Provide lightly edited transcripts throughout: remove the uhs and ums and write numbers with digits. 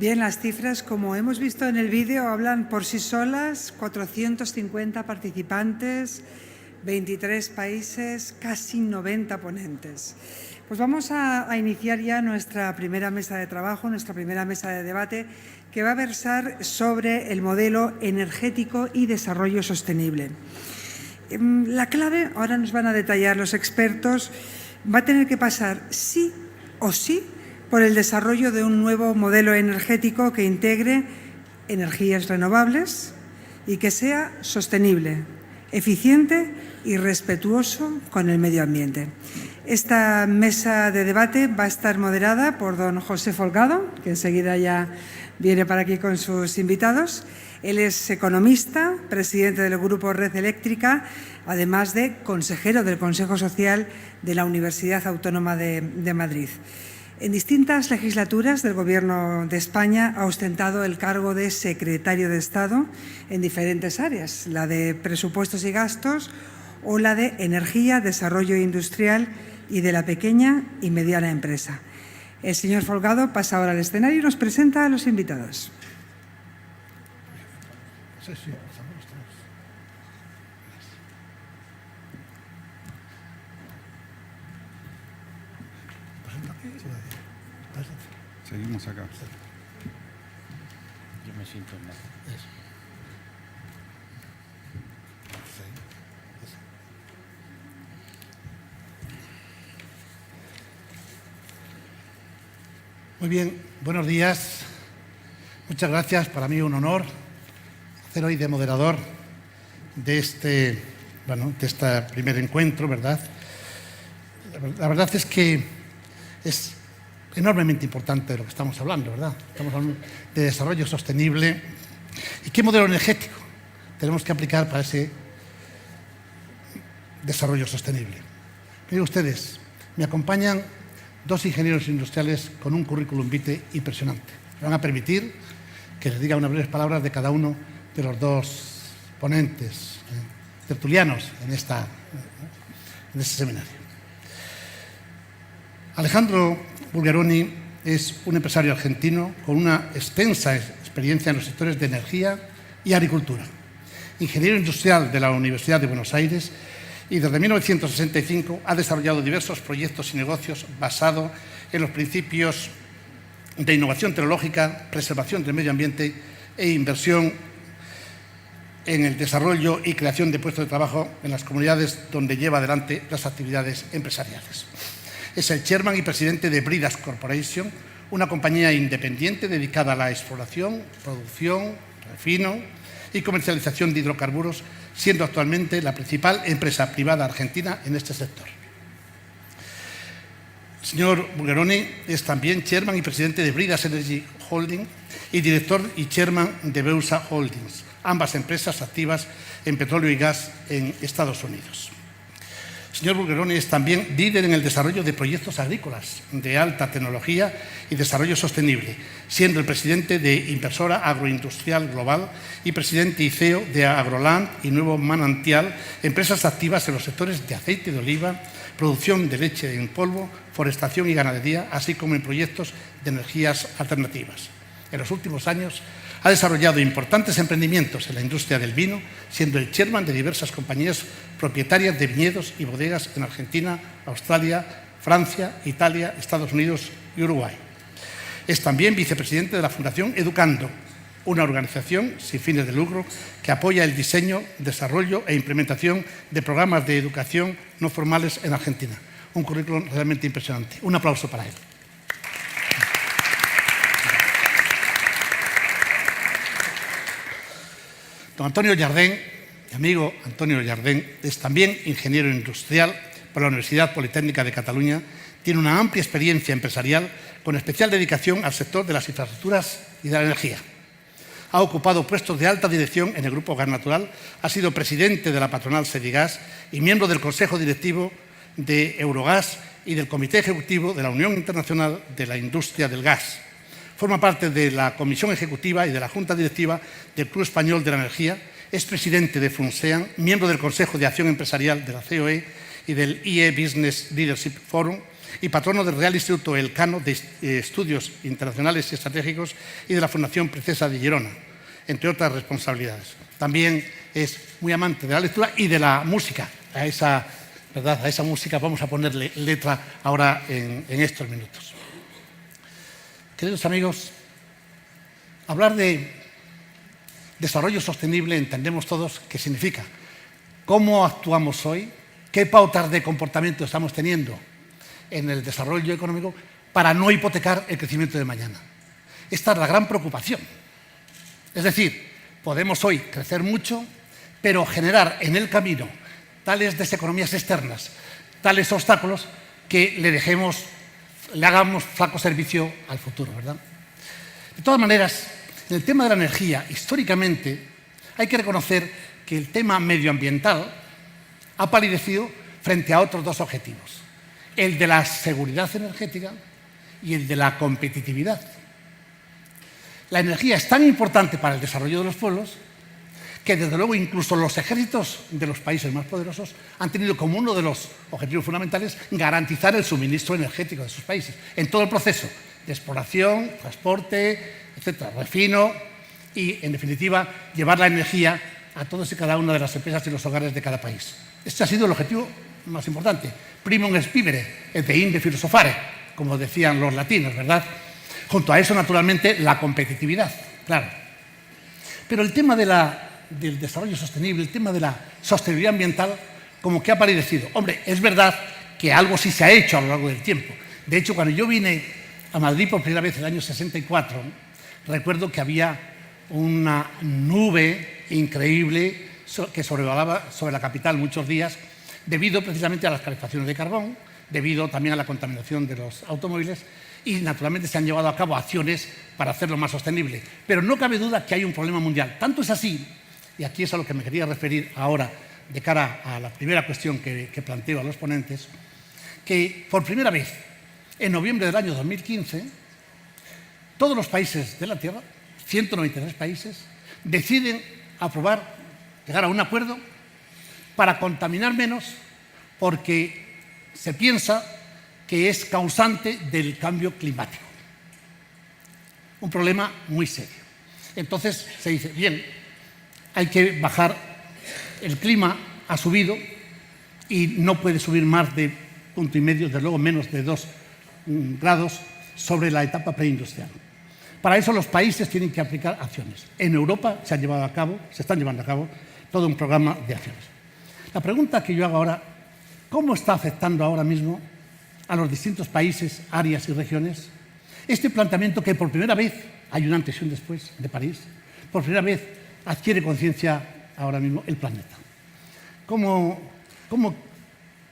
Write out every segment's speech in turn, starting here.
Bien, las cifras, como hemos visto en el vídeo, hablan por sí solas. 450 participantes, 23 países, casi 90 ponentes. Pues vamos a iniciar ya nuestra primera mesa de trabajo, nuestra primera mesa de debate, que va a versar sobre el modelo energético y desarrollo sostenible. La clave, ahora nos van a detallar los expertos, va a tener que pasar sí o sí por el desarrollo de un nuevo modelo energético que integre energías renovables y que sea sostenible, eficiente y respetuoso con el medio ambiente. Esta mesa de debate va a estar moderada por don José Folgado, que enseguida ya viene para aquí con sus invitados. Él es economista, presidente del Grupo Red Eléctrica, además de consejero del Consejo Social de la Universidad Autónoma de Madrid. En distintas legislaturas del Gobierno de España ha ostentado el cargo de secretario de Estado en diferentes áreas, la de presupuestos y gastos o la de energía, desarrollo industrial y de la pequeña y mediana empresa. El señor Folgado pasa ahora al escenario y nos presenta a los invitados. Seguimos acá. Yo me siento mal. Muy bien, buenos días. Muchas gracias. Para mí un honor hacer hoy de moderador de este primer encuentro, ¿verdad? La verdad es que es enormemente importante lo que estamos hablando, ¿verdad? Estamos hablando de desarrollo sostenible. ¿Y qué modelo energético tenemos que aplicar para ese desarrollo sostenible? Miren ustedes, me acompañan dos ingenieros industriales con un currículum vitae impresionante. Me van a permitir que les diga unas breves palabras de cada uno de los dos ponentes tertulianos en este seminario. Alejandro Bulgaroni es un empresario argentino con una extensa experiencia en los sectores de energía y agricultura. Ingeniero industrial de la Universidad de Buenos Aires y desde 1965 ha desarrollado diversos proyectos y negocios basados en los principios de innovación tecnológica, preservación del medio ambiente e inversión en el desarrollo y creación de puestos de trabajo en las comunidades donde lleva adelante las actividades empresariales. Es el chairman y presidente de Bridas Corporation, una compañía independiente dedicada a la exploración, producción, refino y comercialización de hidrocarburos, siendo actualmente la principal empresa privada argentina en este sector. El señor Bulgaroni es también chairman y presidente de Bridas Energy Holding y director y chairman de Beusa Holdings, ambas empresas activas en petróleo y gas en Estados Unidos. El señor Bulgaroni es también líder en el desarrollo de proyectos agrícolas de alta tecnología y desarrollo sostenible, siendo el presidente de Inversora Agroindustrial Global y presidente y CEO de Agroland y Nuevo Manantial, empresas activas en los sectores de aceite de oliva, producción de leche en polvo, forestación y ganadería, así como en proyectos de energías alternativas. En los últimos años ha desarrollado importantes emprendimientos en la industria del vino, siendo el chairman de diversas compañías propietarias de viñedos y bodegas en Argentina, Australia, Francia, Italia, Estados Unidos y Uruguay. Es también vicepresidente de la Fundación Educando, una organización sin fines de lucro que apoya el diseño, desarrollo e implementación de programas de educación no formales en Argentina. Un currículum realmente impresionante. Un aplauso para él. Don Antonio Jardén, mi amigo Antonio Jardén, es también ingeniero industrial por la Universidad Politécnica de Cataluña. Tiene una amplia experiencia empresarial con especial dedicación al sector de las infraestructuras y de la energía. Ha ocupado puestos de alta dirección en el Grupo Gas Natural, ha sido presidente de la patronal Sedigas y miembro del Consejo Directivo de Eurogas y del Comité Ejecutivo de la Unión Internacional de la Industria del Gas. Forma parte de la Comisión Ejecutiva y de la Junta Directiva del Club Español de la Energía, es presidente de FUNSEAN, miembro del Consejo de Acción Empresarial de la COE y del IE Business Leadership Forum y patrono del Real Instituto Elcano de Estudios Internacionales y Estratégicos y de la Fundación Princesa de Girona, entre otras responsabilidades. También es muy amante de la lectura y de la música. A esa música vamos a ponerle letra ahora en estos minutos. Queridos amigos, hablar de desarrollo sostenible entendemos todos qué significa. ¿Cómo actuamos hoy? ¿Qué pautas de comportamiento estamos teniendo en el desarrollo económico para no hipotecar el crecimiento de mañana? Esta es la gran preocupación. Es decir, podemos hoy crecer mucho, pero generar en el camino tales deseconomías externas, tales obstáculos que le hagamos flaco servicio al futuro, ¿verdad? De todas maneras, en el tema de la energía, históricamente, hay que reconocer que el tema medioambiental ha palidecido frente a otros dos objetivos, el de la seguridad energética y el de la competitividad. La energía es tan importante para el desarrollo de los pueblos que, desde luego, incluso los ejércitos de los países más poderosos han tenido como uno de los objetivos fundamentales garantizar el suministro energético de sus países en todo el proceso de exploración, transporte, etcétera, refino y, en definitiva, llevar la energía a todas y cada una de las empresas y los hogares de cada país. Este ha sido el objetivo más importante. Primum est vivere, et deinde philosophare, como decían los latinos, ¿verdad? Junto a eso, naturalmente, la competitividad, claro. Pero el tema del desarrollo sostenible, el tema de la sostenibilidad ambiental, como que ha palidecido. Hombre, es verdad que algo sí se ha hecho a lo largo del tiempo. De hecho, cuando yo vine a Madrid por primera vez en el año 64, recuerdo que había una nube increíble que sobrevolaba sobre la capital muchos días, debido precisamente a las calefacciones de carbón, debido también a la contaminación de los automóviles, y naturalmente se han llevado a cabo acciones para hacerlo más sostenible. Pero no cabe duda que hay un problema mundial. Tanto es así, y aquí es a lo que me quería referir ahora de cara a la primera cuestión que planteo a los ponentes, que por primera vez, en noviembre del año 2015, todos los países de la Tierra, 193 países, deciden llegar a un acuerdo para contaminar menos, porque se piensa que es causante del cambio climático. Un problema muy serio. Entonces se dice, bien, hay que bajar, el clima ha subido y no puede subir más de 1,5 puntos, desde luego menos de 2 grados sobre la etapa preindustrial. Para eso los países tienen que aplicar acciones. En Europa se están llevando a cabo todo un programa de acciones. La pregunta que yo hago ahora, ¿cómo está afectando ahora mismo a los distintos países, áreas y regiones este planteamiento que por primera vez, hay un antes y un después de París, por primera vez adquiere conciencia ahora mismo el planeta? ¿Cómo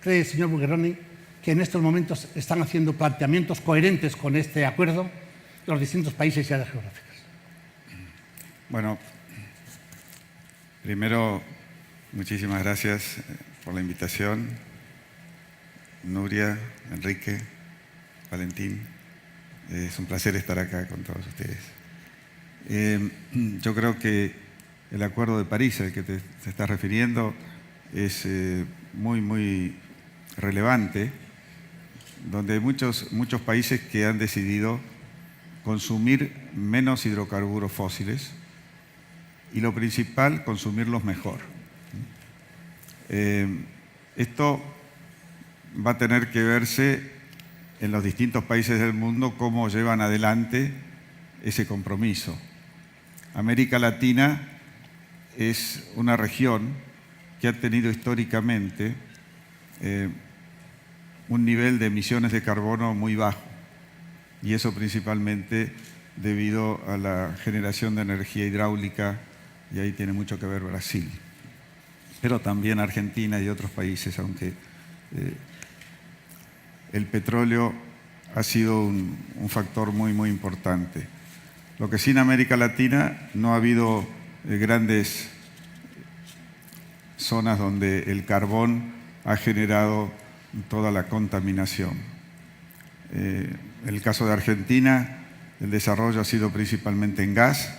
cree, señor Bulgeroni, que en estos momentos están haciendo planteamientos coherentes con este acuerdo los distintos países y áreas geográficas? Bueno, primero, muchísimas gracias por la invitación. Nuria, Enrique, Valentín, es un placer estar acá con todos ustedes. Yo creo que el Acuerdo de París al que te estás refiriendo es muy, muy relevante, donde hay muchos países que han decidido consumir menos hidrocarburos fósiles y, lo principal, consumirlos mejor. Esto va a tener que verse en los distintos países del mundo cómo llevan adelante ese compromiso. América Latina es una región que ha tenido históricamente un nivel de emisiones de carbono muy bajo, y eso principalmente debido a la generación de energía hidráulica, y ahí tiene mucho que ver Brasil, pero también Argentina y otros países, aunque el petróleo ha sido un factor muy, muy importante. Lo que sí, en América Latina no ha habido grandes zonas donde el carbón ha generado toda la contaminación. En el caso de Argentina, el desarrollo ha sido principalmente en gas,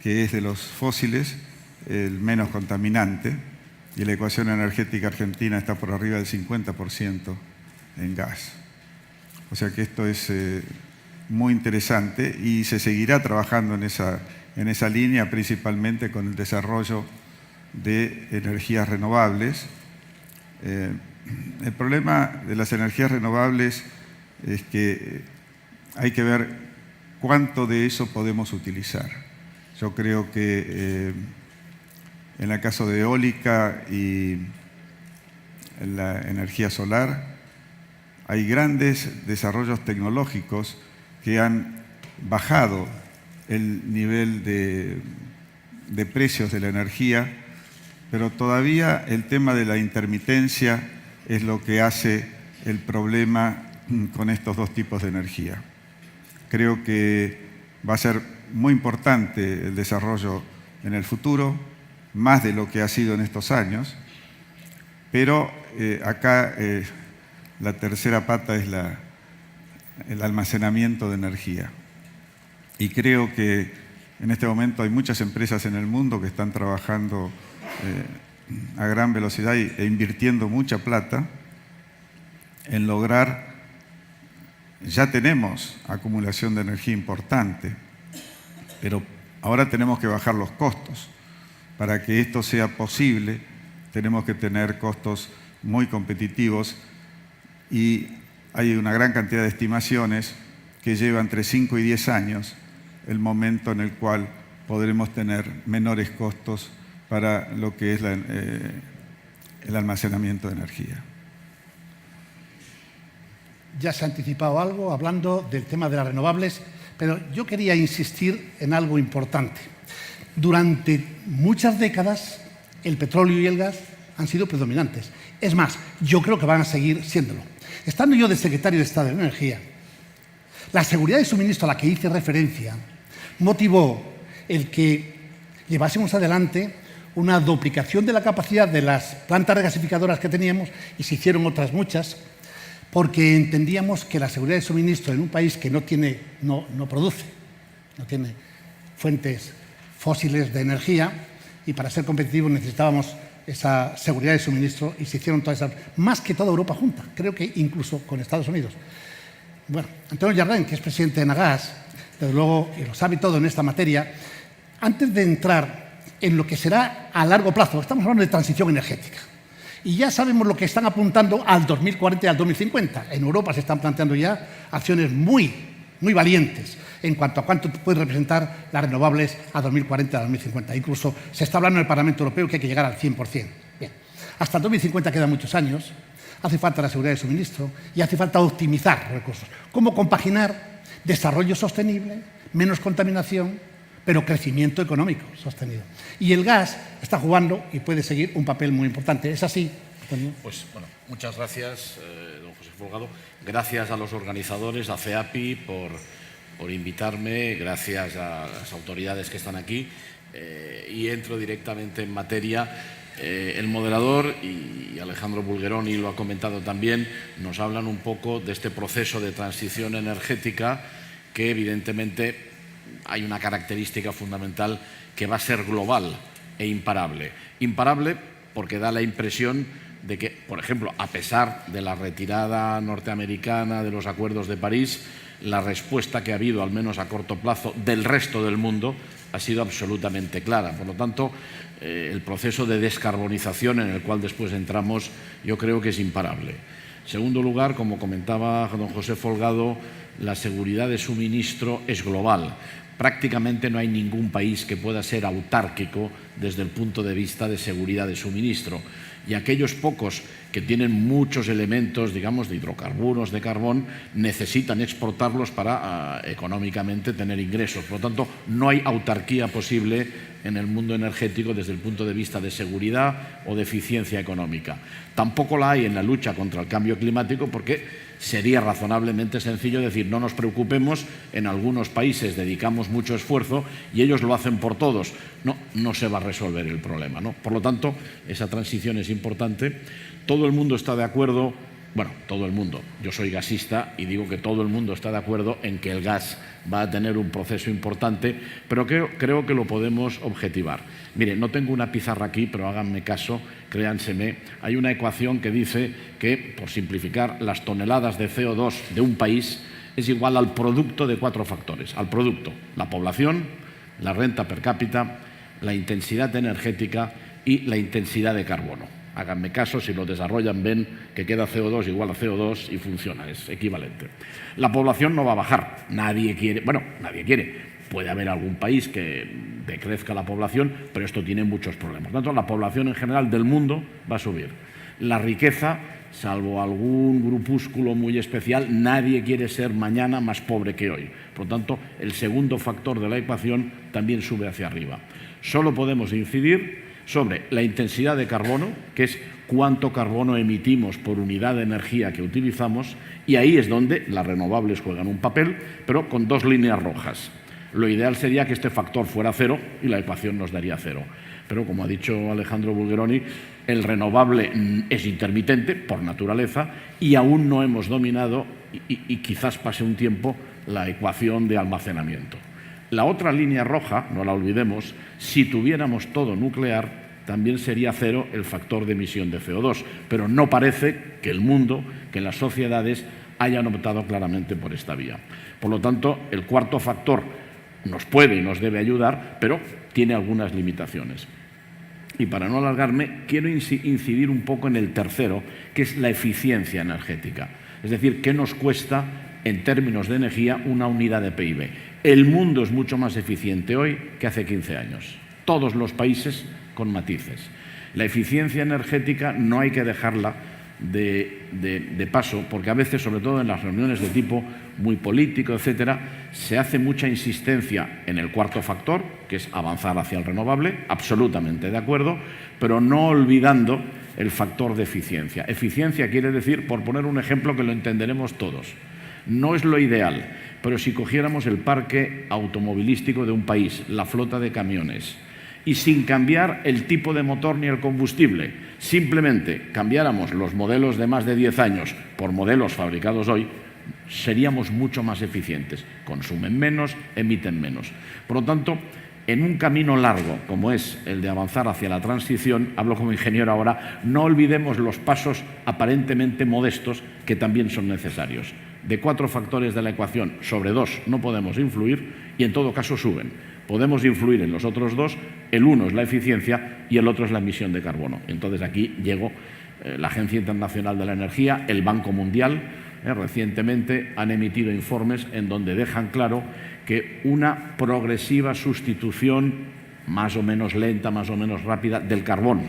que es de los fósiles el menos contaminante, y la ecuación energética argentina está por arriba del 50% en gas. O sea que esto es muy interesante y se seguirá trabajando en esa línea, principalmente con el desarrollo de energías renovables. El problema de las energías renovables es que hay que ver cuánto de eso podemos utilizar. Yo creo que en el caso de eólica y en la energía solar hay grandes desarrollos tecnológicos que han bajado el nivel de precios de la energía, pero todavía el tema de la intermitencia es lo que hace el problema con estos dos tipos de energía. Creo que va a ser muy importante el desarrollo en el futuro, más de lo que ha sido en estos años, pero acá la tercera pata es el almacenamiento de energía. Y creo que en este momento hay muchas empresas en el mundo que están trabajando a gran velocidad e invirtiendo mucha plata en lograr. Ya tenemos acumulación de energía importante, pero ahora tenemos que bajar los costos. Para que esto sea posible, tenemos que tener costos muy competitivos y hay una gran cantidad de estimaciones que lleva entre 5 y 10 años el momento en el cual podremos tener menores costos para lo que es el almacenamiento de energía. Ya se ha anticipado algo hablando del tema de las renovables, pero yo quería insistir en algo importante. Durante muchas décadas el petróleo y el gas han sido predominantes. Es más, yo creo que van a seguir siéndolo. Estando yo de secretario de Estado de Energía, la seguridad de suministro a la que hice referencia motivó el que llevásemos adelante una duplicación de la capacidad de las plantas regasificadoras que teníamos, y se hicieron otras muchas, porque entendíamos que la seguridad de suministro en un país que no tiene fuentes fósiles de energía, y para ser competitivos necesitábamos esa seguridad de suministro, y se hicieron todas esas, más que toda Europa junta, creo que incluso con Estados Unidos. Bueno, Antonio Jardén, que es presidente de Nagas, desde luego, y lo sabe todo en esta materia, antes de entrar en lo que será a largo plazo, estamos hablando de transición energética, y ya sabemos lo que están apuntando al 2040 y al 2050. En Europa se están planteando ya acciones muy valientes en cuanto a cuánto pueden representar las renovables a 2040 y a 2050. Incluso se está hablando en el Parlamento Europeo que hay que llegar al 100%. Bien. Hasta el 2050 quedan muchos años, hace falta la seguridad de suministro y hace falta optimizar los recursos. ¿Cómo compaginar desarrollo sostenible, menos contaminación, pero crecimiento económico sostenido? Y el gas está jugando y puede seguir un papel muy importante. ¿Es así, Antonio? Pues bueno, muchas gracias, don José Folgado. Gracias a los organizadores, a CEAPI, por invitarme, gracias a las autoridades que están aquí, y entro directamente en materia. El moderador y Alejandro Bulgeroni lo ha comentado también, nos hablan un poco de este proceso de transición energética que evidentemente hay una característica fundamental que va a ser global e imparable. Imparable porque da la impresión de que, por ejemplo, a pesar de la retirada norteamericana de los acuerdos de París, la respuesta que ha habido, al menos a corto plazo, del resto del mundo ha sido absolutamente clara. Por lo tanto, el proceso de descarbonización en el cual después entramos, yo creo que es imparable. En segundo lugar, como comentaba don José Folgado, la seguridad de suministro es global. Prácticamente no hay ningún país que pueda ser autárquico desde el punto de vista de seguridad de suministro. Y aquellos pocos que tienen muchos elementos, digamos, de hidrocarburos, de carbón, necesitan exportarlos para económicamente tener ingresos. Por lo tanto, no hay autarquía posible en el mundo energético desde el punto de vista de seguridad o de eficiencia económica. Tampoco la hay en la lucha contra el cambio climático, porque sería razonablemente sencillo decir no nos preocupemos, en algunos países dedicamos mucho esfuerzo y ellos lo hacen por todos. No se va a resolver el problema, ¿no? Por lo tanto, esa transición es importante. Todo el mundo está de acuerdo bueno, todo el mundo, yo soy gasista y digo que todo el mundo está de acuerdo en que el gas va a tener un proceso importante, pero creo que lo podemos objetivar. Mire, no tengo una pizarra aquí, pero háganme caso, créanseme, hay una ecuación que dice que, por simplificar, las toneladas de CO2 de un país es igual al producto de 4 factores. Al producto, la población, la renta per cápita, la intensidad energética y la intensidad de carbono. Háganme caso, si lo desarrollan ven que queda CO2 igual a CO2 y funciona, es equivalente. La población no va a bajar, nadie quiere, puede haber algún país que decrezca la población, pero esto tiene muchos problemas. Por lo tanto, la población en general del mundo va a subir. La riqueza, salvo algún grupúsculo muy especial, nadie quiere ser mañana más pobre que hoy. Por lo tanto, el segundo factor de la ecuación también sube hacia arriba. Solo podemos incidir sobre la intensidad de carbono, que es cuánto carbono emitimos por unidad de energía que utilizamos, y ahí es donde las renovables juegan un papel, pero con 2 líneas rojas. Lo ideal sería que este factor fuera 0 y la ecuación nos daría 0. Pero, como ha dicho Alejandro Bulgeroni, el renovable es intermitente por naturaleza y aún no hemos dominado, y quizás pase un tiempo, la ecuación de almacenamiento. La otra línea roja, no la olvidemos, si tuviéramos todo nuclear, también sería 0 el factor de emisión de CO2, pero no parece que el mundo, que las sociedades hayan optado claramente por esta vía. Por lo tanto, el cuarto factor nos puede y nos debe ayudar, pero tiene algunas limitaciones. Y para no alargarme, quiero incidir un poco en el tercero, que es la eficiencia energética. Es decir, ¿qué nos cuesta en términos de energía una unidad de PIB? El mundo es mucho más eficiente hoy que hace 15 años. Todos los países con matices. La eficiencia energética no hay que dejarla de paso, porque a veces, sobre todo en las reuniones de tipo muy político, etcétera, se hace mucha insistencia en el cuarto factor, que es avanzar hacia el renovable, absolutamente de acuerdo, pero no olvidando el factor de eficiencia. Eficiencia quiere decir, por poner un ejemplo que lo entenderemos todos, no es lo ideal, pero si cogiéramos el parque automovilístico de un país, la flota de camiones, y sin cambiar el tipo de motor ni el combustible, simplemente cambiáramos los modelos de más de 10 años por modelos fabricados hoy, seríamos mucho más eficientes. Consumen menos, emiten menos. Por lo tanto, en un camino largo, como es el de avanzar hacia la transición, hablo como ingeniero ahora, no olvidemos los pasos aparentemente modestos que también son necesarios. De 4 factores de la ecuación, sobre 2 no podemos influir y en todo caso suben. Podemos influir en los otros 2, el uno es la eficiencia y el otro es la emisión de carbono. Entonces aquí llegó la Agencia Internacional de la Energía, el Banco Mundial, recientemente han emitido informes en donde dejan claro que una progresiva sustitución más o menos lenta, más o menos rápida del carbón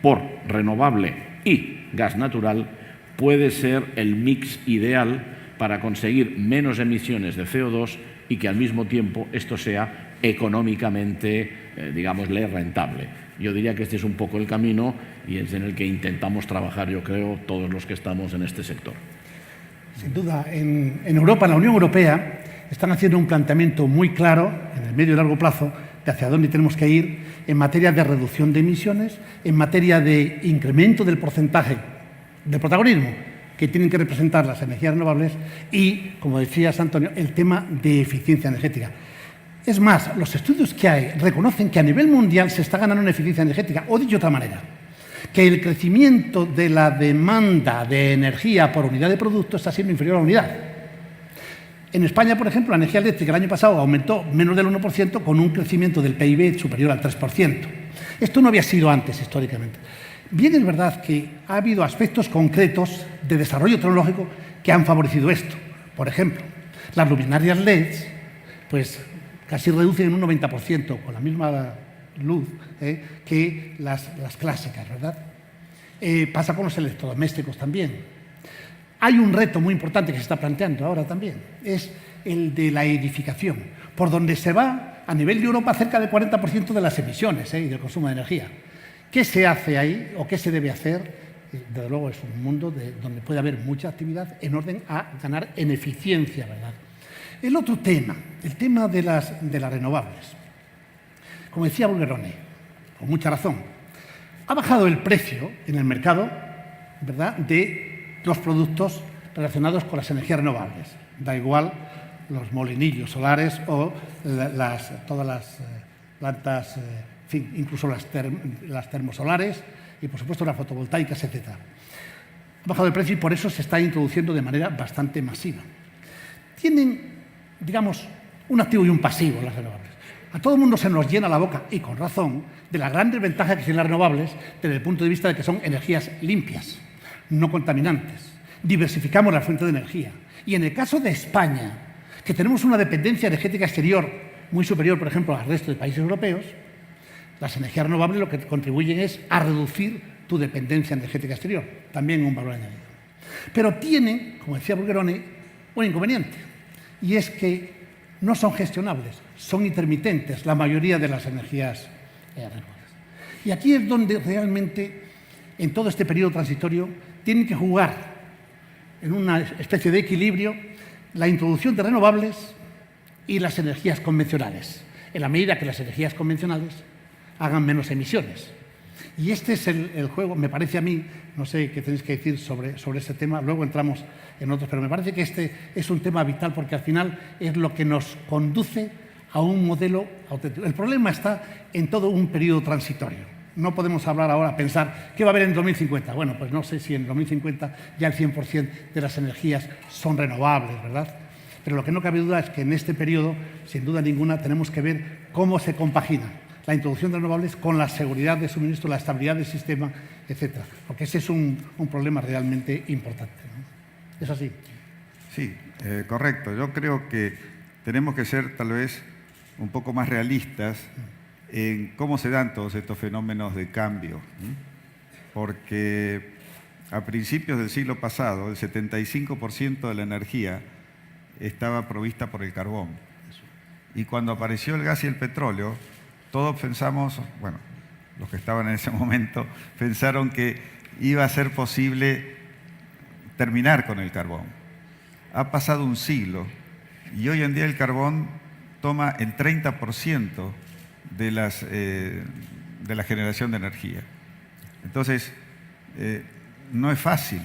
por renovable y gas natural puede ser el mix ideal para conseguir menos emisiones de CO2 y que al mismo tiempo esto sea económicamente, digámosle, rentable. Yo diría que este es un poco el camino y es en el que intentamos trabajar, yo creo, todos los que estamos en este sector. Sin duda, en Europa, en la Unión Europea, están haciendo un planteamiento muy claro, en el medio y largo plazo, de hacia dónde tenemos que ir en materia de reducción de emisiones, en materia de incremento del porcentaje de protagonismo que tienen que representar las energías renovables y, como decías, Antonio, el tema de eficiencia energética. Es más, los estudios que hay reconocen que a nivel mundial se está ganando en eficiencia energética, o dicho de otra manera, que el crecimiento de la demanda de energía por unidad de producto está siendo inferior a la unidad. En España, por ejemplo, la energía eléctrica el año pasado aumentó menos del 1% con un crecimiento del PIB superior al 3%. Esto no había sido antes históricamente. Bien, es verdad que ha habido aspectos concretos de desarrollo tecnológico que han favorecido esto. Por ejemplo, las luminarias LED, pues casi reducen en un 90% con la misma luz que las clásicas, ¿verdad? Pasa con los electrodomésticos también. Hay un reto muy importante que se está planteando ahora también, es el de la edificación, por donde se va a nivel de Europa cerca del 40% de las emisiones y del consumo de energía. ¿Qué se hace ahí o qué se debe hacer? Desde luego es un mundo donde puede haber mucha actividad en orden a ganar en eficiencia, ¿verdad? El otro tema, el tema de las renovables. Como decía Bulgeroni, con mucha razón, ha bajado el precio en el mercado, ¿verdad?, de los productos relacionados con las energías renovables. Da igual los molinillos solares o todas las plantas, en fin, incluso las termosolares y, por supuesto, las fotovoltaicas, etc. Ha bajado el precio y por eso se está introduciendo de manera bastante masiva. Tienen, digamos, un activo y un pasivo las renovables. A todo el mundo se nos llena la boca, y con razón, de las grandes ventajas que tienen las renovables desde el punto de vista de que son energías limpias, no contaminantes. Diversificamos la fuente de energía. Y en el caso de España, que tenemos una dependencia energética exterior muy superior, por ejemplo, al resto de países europeos, las energías renovables lo que contribuyen es a reducir tu dependencia energética exterior. También un valor añadido. Pero tienen, como decía Bulgeroni, un inconveniente. Y es que no son gestionables, son intermitentes la mayoría de las energías renovables. Y aquí es donde realmente, en todo este periodo transitorio, tienen que jugar en una especie de equilibrio la introducción de renovables y las energías convencionales, en la medida que las energías convencionales hagan menos emisiones. Y este es el juego, me parece a mí, no sé qué tenéis que decir sobre este tema, luego entramos en otros, pero me parece que este es un tema vital porque al final es lo que nos conduce a un modelo auténtico. El problema está en todo un periodo transitorio. No podemos hablar ahora, pensar, ¿qué va a haber en 2050? Bueno, pues no sé si en 2050 ya el 100% de las energías son renovables, ¿verdad? Pero lo que no cabe duda es que en este periodo, sin duda ninguna, tenemos que ver cómo se compagina la introducción de renovables con la seguridad de suministro, la estabilidad del sistema, etcétera. Porque ese es un problema realmente importante, ¿no? ¿Es así? Sí, correcto. Yo creo que tenemos que ser tal vez un poco más realistas en cómo se dan todos estos fenómenos de cambio, ¿sí? Porque a principios del siglo pasado el 75% de la energía estaba provista por el carbón. Y cuando apareció el gas y el petróleo, todos pensamos, bueno, los que estaban en ese momento, pensaron que iba a ser posible terminar con el carbón. Ha pasado un siglo y hoy en día el carbón toma el 30% de la generación de energía. Entonces, no es fácil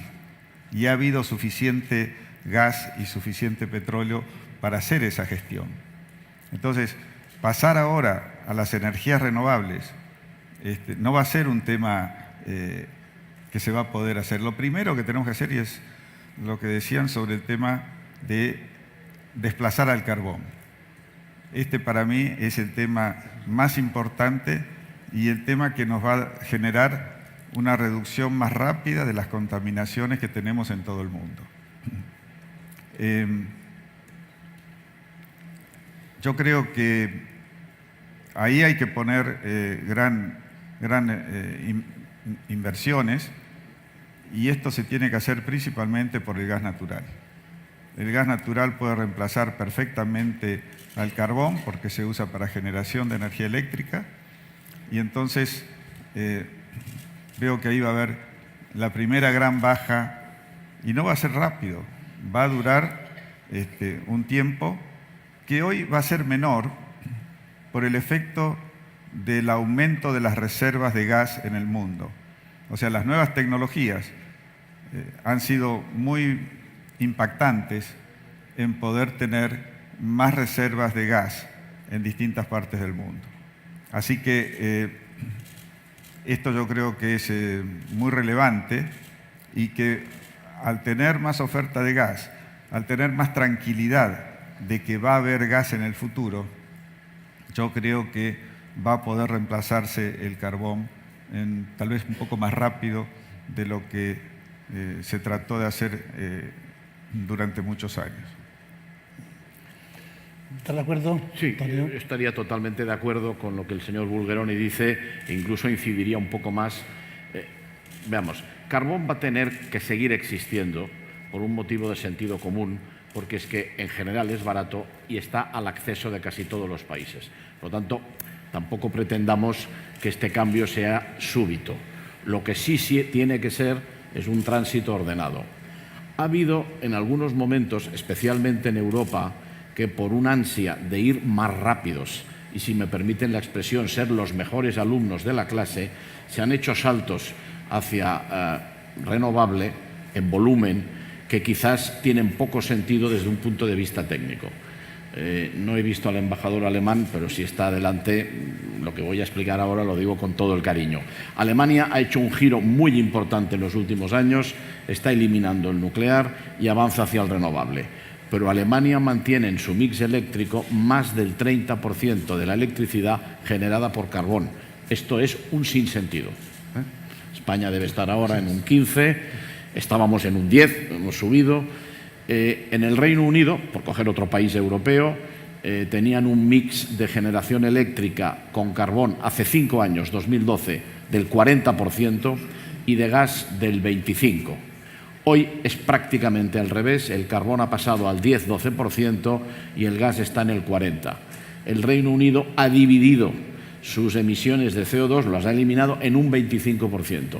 y ha habido suficiente gas y suficiente petróleo para hacer esa gestión. Entonces, pasar ahora a las energías renovables no va a ser un tema que se va a poder hacer. Lo primero que tenemos que hacer, y es lo que decían sobre el tema de desplazar al carbón. Para mí es el tema más importante y el tema que nos va a generar una reducción más rápida de las contaminaciones que tenemos en todo el mundo. Yo creo que ahí hay que poner inversiones y esto se tiene que hacer principalmente por el gas natural. El gas natural puede reemplazar perfectamente al carbón porque se usa para generación de energía eléctrica y entonces veo que ahí va a haber la primera gran baja y no va a ser rápido, va a durar un tiempo que hoy va a ser menor por el efecto del aumento de las reservas de gas en el mundo. O sea, las nuevas tecnologías han sido muy impactantes en poder tener más reservas de gas en distintas partes del mundo. Así que esto yo creo que es muy relevante y que al tener más oferta de gas, al tener más tranquilidad de que va a haber gas en el futuro, yo creo que va a poder reemplazarse el carbón tal vez un poco más rápido de lo que se trató de hacer durante muchos años. ¿Estás de acuerdo? Sí, yo estaría totalmente de acuerdo con lo que el señor Bulgeroni dice e incluso incidiría un poco más. Veamos, carbón va a tener que seguir existiendo por un motivo de sentido común, porque es que en general es barato y está al acceso de casi todos los países. Por lo tanto, tampoco pretendamos que este cambio sea súbito. Lo que sí tiene que ser es un tránsito ordenado. Ha habido en algunos momentos, especialmente en Europa, que por una ansia de ir más rápidos y, si me permiten la expresión, ser los mejores alumnos de la clase, se han hecho saltos hacia renovable en volumen que quizás tienen poco sentido desde un punto de vista técnico. No he visto al embajador alemán, pero si está adelante, lo que voy a explicar ahora lo digo con todo el cariño. Alemania ha hecho un giro muy importante en los últimos años, está eliminando el nuclear y avanza hacia el renovable. Pero Alemania mantiene en su mix eléctrico más del 30% de la electricidad generada por carbón. Esto es un sinsentido. España debe estar ahora en un 15%, estábamos en un 10%, hemos subido. En el Reino Unido, por coger otro país europeo, tenían un mix de generación eléctrica con carbón hace 5 años, 2012, del 40% y de gas del 25%. Hoy es prácticamente al revés, el carbón ha pasado al 10-12% y el gas está en el 40%. El Reino Unido ha dividido sus emisiones de CO2, las ha eliminado en un 25%.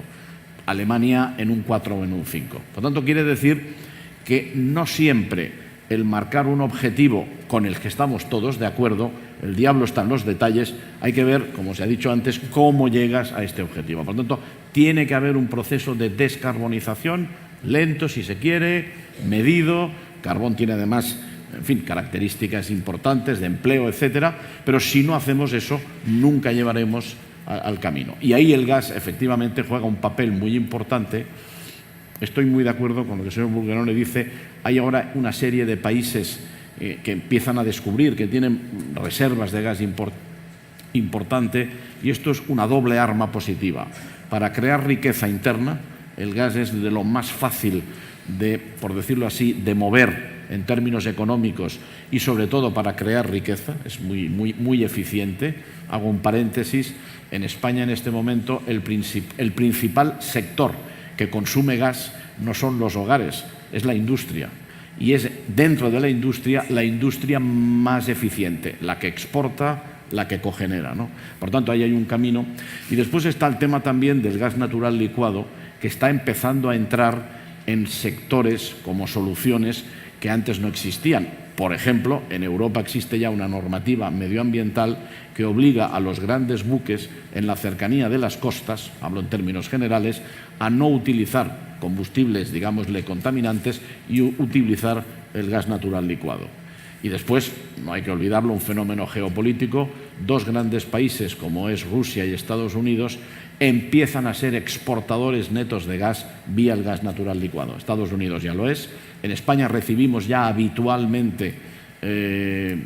Alemania en un 4 o en un 5%. Por tanto, quiere decir que no siempre el marcar un objetivo con el que estamos todos de acuerdo, el diablo está en los detalles, hay que ver, como se ha dicho antes, cómo llegas a este objetivo. Por tanto, tiene que haber un proceso de descarbonización, lento si se quiere, medido. Carbón tiene además, en fin, características importantes de empleo, etcétera, pero si no hacemos eso, nunca llevaremos al camino. Y ahí el gas efectivamente juega un papel muy importante. Estoy muy de acuerdo con lo que el señor Bulgerone dice. Hay ahora una serie de países que empiezan a descubrir que tienen reservas de gas importante, y esto es una doble arma positiva. Para crear riqueza interna, el gas es de lo más fácil de, por decirlo así, de mover en términos económicos y sobre todo para crear riqueza, es muy eficiente. Hago un paréntesis, en España en este momento el principal sector que consume gas no son los hogares, es la industria. Y es dentro de la industria más eficiente, la que exporta, la que cogenera, ¿no? Por tanto, ahí hay un camino. Y después está el tema también del gas natural licuado, que está empezando a entrar en sectores como soluciones que antes no existían. Por ejemplo, en Europa existe ya una normativa medioambiental que obliga a los grandes buques en la cercanía de las costas, hablo en términos generales, a no utilizar combustibles, digámosle, contaminantes y utilizar el gas natural licuado. Y después, no hay que olvidarlo, un fenómeno geopolítico, dos grandes países como es Rusia y Estados Unidos empiezan a ser exportadores netos de gas vía el gas natural licuado. Estados Unidos ya lo es. En España recibimos ya habitualmente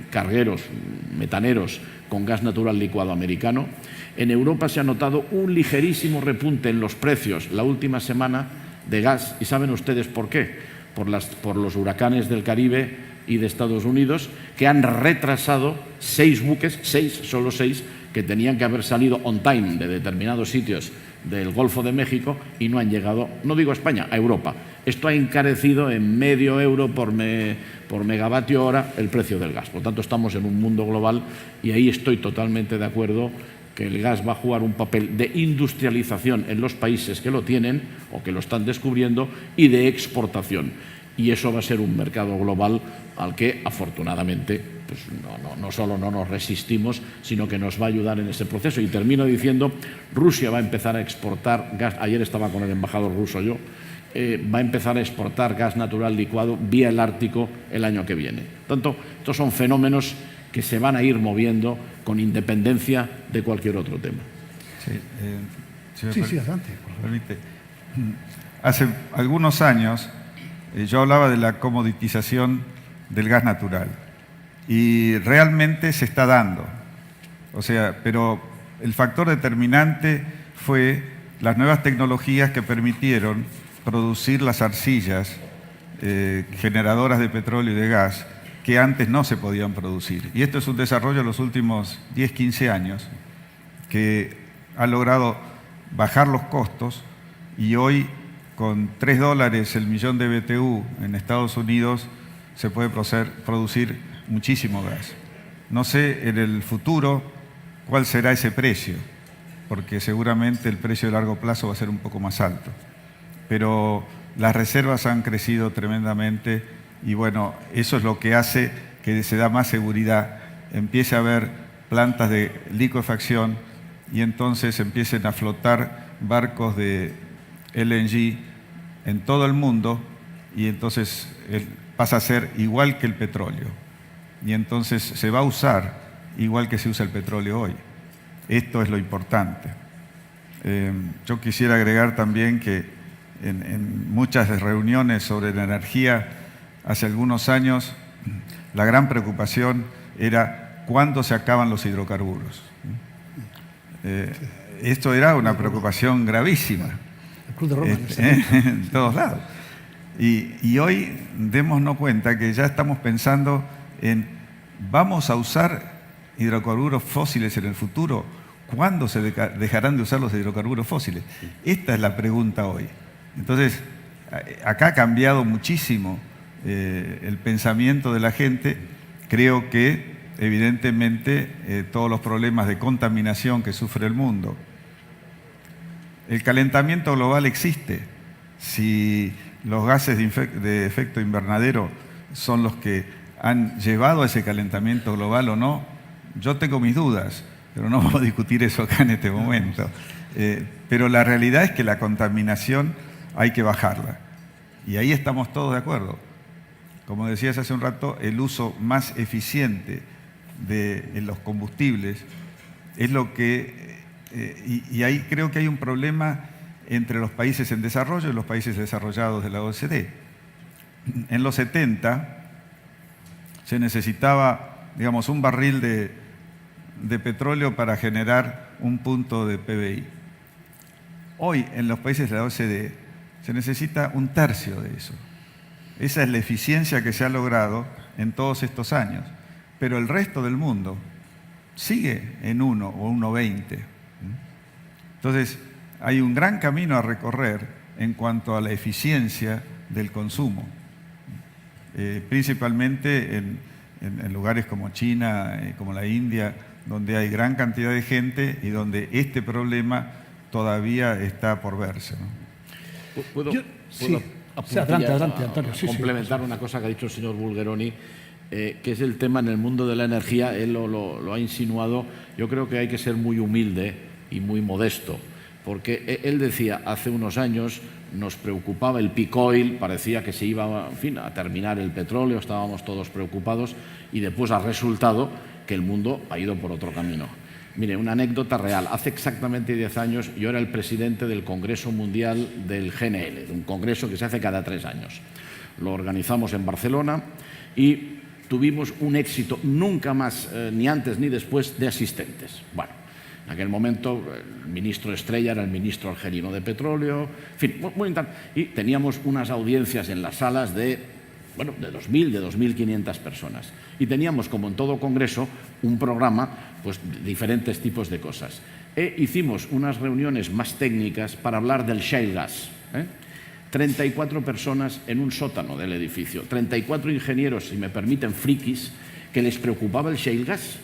cargueros, metaneros con gas natural licuado americano. En Europa se ha notado un ligerísimo repunte en los precios la última semana de gas. ¿Y saben ustedes por qué? Por los huracanes del Caribe y de Estados Unidos, que han retrasado 6 buques, solo 6, que tenían que haber salido on time de determinados sitios del Golfo de México y no han llegado, no digo a España, a Europa. Esto ha encarecido en medio euro por megavatio hora el precio del gas. Por tanto, estamos en un mundo global y ahí estoy totalmente de acuerdo que el gas va a jugar un papel de industrialización en los países que lo tienen o que lo están descubriendo y de exportación. Y eso va a ser un mercado global al que, afortunadamente, pues no solo no nos resistimos, sino que nos va a ayudar en ese proceso. Y termino diciendo, Rusia va a empezar a exportar gas, ayer estaba con el embajador ruso yo, va a empezar a exportar gas natural licuado vía el Ártico el año que viene. Por tanto, estos son fenómenos que se van a ir moviendo con independencia de cualquier otro tema. Sí, adelante. Permite. Hace algunos años yo hablaba de la comoditización del gas natural y realmente se está dando. O sea, pero el factor determinante fue las nuevas tecnologías que permitieron producir las arcillas generadoras de petróleo y de gas que antes no se podían producir. Y esto es un desarrollo de los últimos 10, 15 años que ha logrado bajar los costos y hoy con $3 el millón de BTU en Estados Unidos se puede producir muchísimo gas. No sé en el futuro cuál será ese precio, porque seguramente el precio de largo plazo va a ser un poco más alto. Pero las reservas han crecido tremendamente y bueno, eso es lo que hace que se da más seguridad. Empiece a haber plantas de licuefacción y entonces empiecen a flotar barcos de LNG en todo el mundo y entonces pasa a ser igual que el petróleo. Y entonces se va a usar igual que se usa el petróleo hoy. Esto es lo importante. Yo quisiera agregar también que en muchas reuniones sobre la energía hace algunos años la gran preocupación era cuándo se acaban los hidrocarburos. Esto era una preocupación gravísima. El Club de Roma. En todos lados. Y hoy démonos cuenta que ya estamos pensando en ¿vamos a usar hidrocarburos fósiles en el futuro? ¿Cuándo se dejarán de usar los hidrocarburos fósiles? Esta es la pregunta hoy. Entonces, acá ha cambiado muchísimo el pensamiento de la gente. Creo que, evidentemente, todos los problemas de contaminación que sufre el mundo. El calentamiento global existe. Si los gases de efecto invernadero son los que han llevado a ese calentamiento global o no, yo tengo mis dudas, pero no vamos a discutir eso acá en este momento. Pero la realidad es que la contaminación hay que bajarla. Y ahí estamos todos de acuerdo. Como decías hace un rato, el uso más eficiente de los combustibles es lo que... y ahí creo que hay un problema entre los países en desarrollo y los países desarrollados de la OECD. En los 70 se necesitaba, digamos, un barril de petróleo para generar un punto de PBI. Hoy, en los países de la OECD, se necesita un tercio de eso. Esa es la eficiencia que se ha logrado en todos estos años. Pero el resto del mundo sigue en 1 o 1,20. Entonces, hay un gran camino a recorrer en cuanto a la eficiencia del consumo. Principalmente en lugares como China, como la India, donde hay gran cantidad de gente y donde este problema todavía está por verse, ¿no? ¿Puedo adelante, Antonio. Complementar una cosa que ha dicho el señor Bulgeroni, que es el tema en el mundo de la energía. Él lo ha insinuado. Yo creo que hay que ser muy humilde y muy modesto, porque él decía, hace unos años nos preocupaba el peak oil, parecía que se iba, en fin, a terminar el petróleo, estábamos todos preocupados, y después ha resultado que el mundo ha ido por otro camino. Mire, una anécdota real. Hace exactamente 10 años yo era el presidente del Congreso Mundial del GNL, un congreso que se hace cada 3 años. Lo organizamos en Barcelona y tuvimos un éxito nunca más, ni antes ni después, de asistentes. Bueno, en aquel momento el ministro estrella era el ministro argelino de petróleo, en fin, muy interesante. Y teníamos unas audiencias en las salas de 2.000, de 2.500 personas. Y teníamos, como en todo congreso, un programa, pues, de diferentes tipos de cosas. Hicimos unas reuniones más técnicas para hablar del shale gas. 34 personas en un sótano del edificio, 34 ingenieros, si me permiten, frikis, que les preocupaba el shale gas.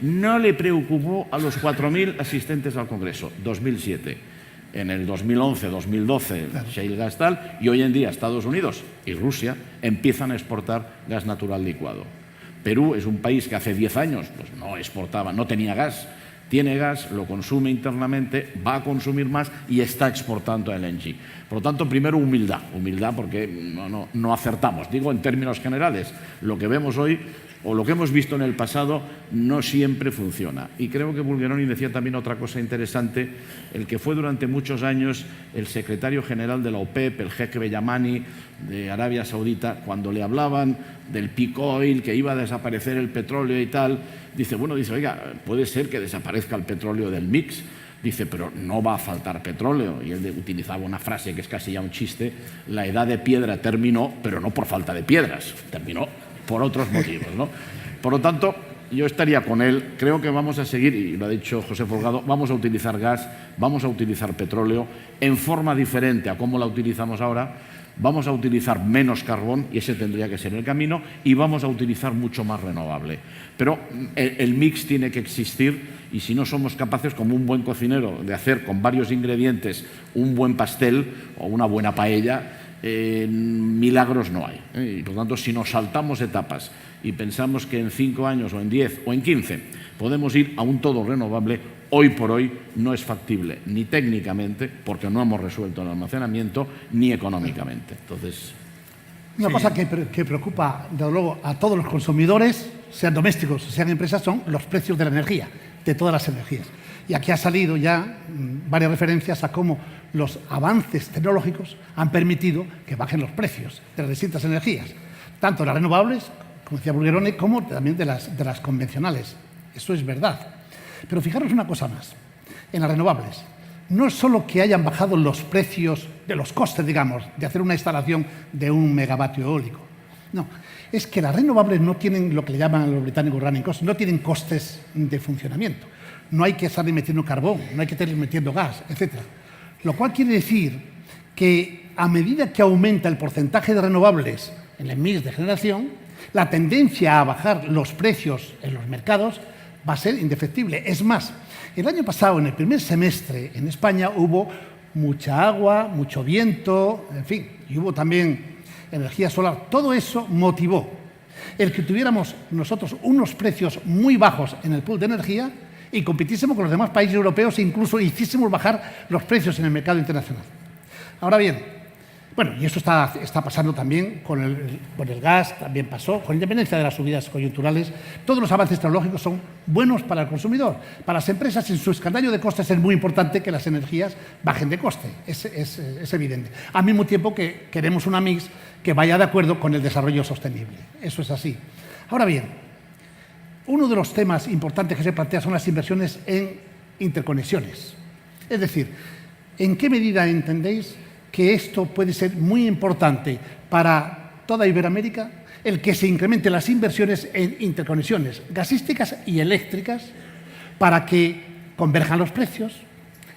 No le preocupó a los 4.000 asistentes al Congreso. 2007. En el 2011, 2012, claro, shale gas tal, y hoy en día Estados Unidos y Rusia empiezan a exportar gas natural licuado. Perú es un país que hace 10 años pues, no exportaba, no tenía gas, tiene gas, lo consume internamente, va a consumir más y está exportando LNG. Por lo tanto, primero humildad porque no acertamos. Digo en términos generales, lo que vemos hoy o lo que hemos visto en el pasado no siempre funciona. Y creo que Bulgeroni decía también otra cosa interesante, el que fue durante muchos años el secretario general de la OPEP, el jeque Bellamani de Arabia Saudita, cuando le hablaban del peak oil, que iba a desaparecer el petróleo y tal, dice, oiga, puede ser que desaparezca el petróleo del mix. Dice, pero no va a faltar petróleo. Y él utilizaba una frase que es casi ya un chiste, la edad de piedra terminó, pero no por falta de piedras, terminó por otros motivos, ¿no? Por lo tanto, yo estaría con él. Creo que vamos a seguir, y lo ha dicho José Folgado, vamos a utilizar gas, vamos a utilizar petróleo en forma diferente a cómo la utilizamos ahora, vamos a utilizar menos carbón, y ese tendría que ser el camino, y vamos a utilizar mucho más renovable. Pero el mix tiene que existir, y si no somos capaces, como un buen cocinero, de hacer con varios ingredientes un buen pastel o una buena paella, milagros no hay. Y por lo tanto, si nos saltamos etapas y pensamos que en 5 años o en 10 o en 15 podemos ir a un todo renovable, hoy por hoy no es factible, ni técnicamente, porque no hemos resuelto el almacenamiento, ni económicamente. Entonces, una cosa que preocupa, desde luego, a todos los consumidores, sean domésticos, sean empresas, son los precios de la energía, de todas las energías. Y aquí ha salido ya varias referencias a cómo los avances tecnológicos han permitido que bajen los precios de las distintas energías, tanto de las renovables, como decía Bulgeroni, como también de las convencionales. Eso es verdad. Pero fijaros una cosa más. En las renovables, no es solo que hayan bajado los precios de los costes, digamos, de hacer una instalación de 1 megavatio eólico. No, es que las renovables no tienen lo que le llaman a los británicos running costs, no tienen costes de funcionamiento. No hay que estar metiendo carbón, no hay que estar metiendo gas, etc. Lo cual quiere decir que a medida que aumenta el porcentaje de renovables en el mix de generación, la tendencia a bajar los precios en los mercados va a ser indefectible. Es más, el año pasado, en el primer semestre, en España hubo mucha agua, mucho viento, en fin, y hubo también energía solar. Todo eso motivó el que tuviéramos nosotros unos precios muy bajos en el pool de energía y compitiésemos con los demás países europeos e incluso hiciésemos bajar los precios en el mercado internacional. Ahora bien, bueno, y eso está pasando también con el gas, también pasó, con independencia de las subidas coyunturales. Todos los avances tecnológicos son buenos para el consumidor. Para las empresas, en su escandallo de costes, es muy importante que las energías bajen de coste, es evidente. Al mismo tiempo que queremos una mix que vaya de acuerdo con el desarrollo sostenible. Eso es así. Ahora bien, uno de los temas importantes que se plantea son las inversiones en interconexiones. Es decir, ¿en qué medida entendéis que esto puede ser muy importante para toda Iberoamérica, el que se incrementen las inversiones en interconexiones gasísticas y eléctricas para que converjan los precios,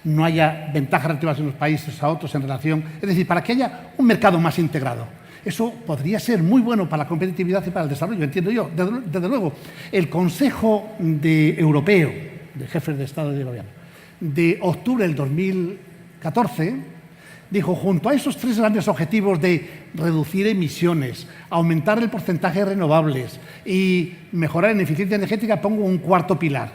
no haya ventajas relativas de unos países a otros en relación, es decir, para que haya un mercado más integrado? Eso podría ser muy bueno para la competitividad y para el desarrollo, entiendo yo. Desde luego, el Consejo Europeo de Jefes de Estado y de Gobierno de octubre del 2014 dijo, junto a esos 3 grandes objetivos de reducir emisiones, aumentar el porcentaje de renovables y mejorar en eficiencia energética, pongo un cuarto pilar,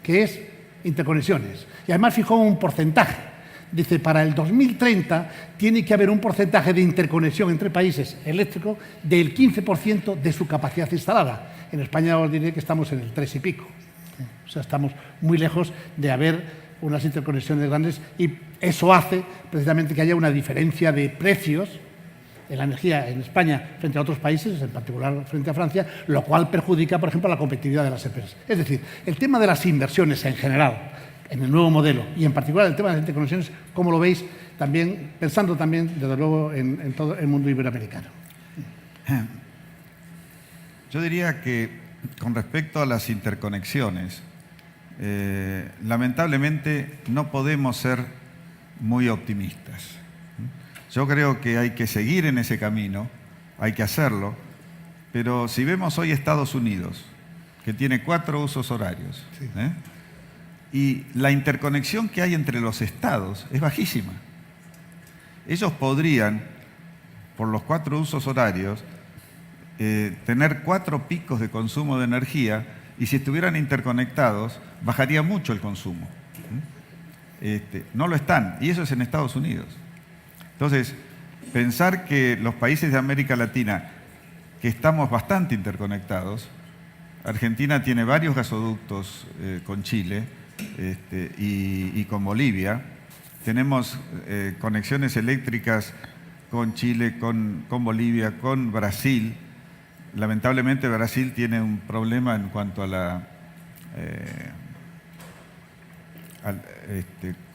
que es interconexiones. Y además fijó un porcentaje. Dice, para el 2030 tiene que haber un porcentaje de interconexión entre países eléctrico del 15% de su capacidad instalada. En España os diré que estamos en el 3 y pico. O sea, estamos muy lejos de haber unas interconexiones grandes y eso hace precisamente que haya una diferencia de precios en la energía en España frente a otros países, en particular frente a Francia, lo cual perjudica, por ejemplo, la competitividad de las empresas. Es decir, el tema de las inversiones en general, en el nuevo modelo y en particular el tema de las interconexiones, ¿cómo lo veis? También, pensando también, desde luego, en todo el mundo iberoamericano. Yo diría que con respecto a las interconexiones, lamentablemente no podemos ser muy optimistas. Yo creo que hay que seguir en ese camino, hay que hacerlo, pero si vemos hoy Estados Unidos, que tiene 4 usos horarios, sí. Y la interconexión que hay entre los estados es bajísima. Ellos podrían, por los 4 usos horarios, tener 4 picos de consumo de energía y si estuvieran interconectados, bajaría mucho el consumo. No lo están, y eso es en Estados Unidos. Entonces, pensar que los países de América Latina, que estamos bastante interconectados, Argentina tiene varios gasoductos con Chile y con Bolivia, tenemos conexiones eléctricas con Chile, con Bolivia, con Brasil. Lamentablemente Brasil tiene un problema en cuanto a la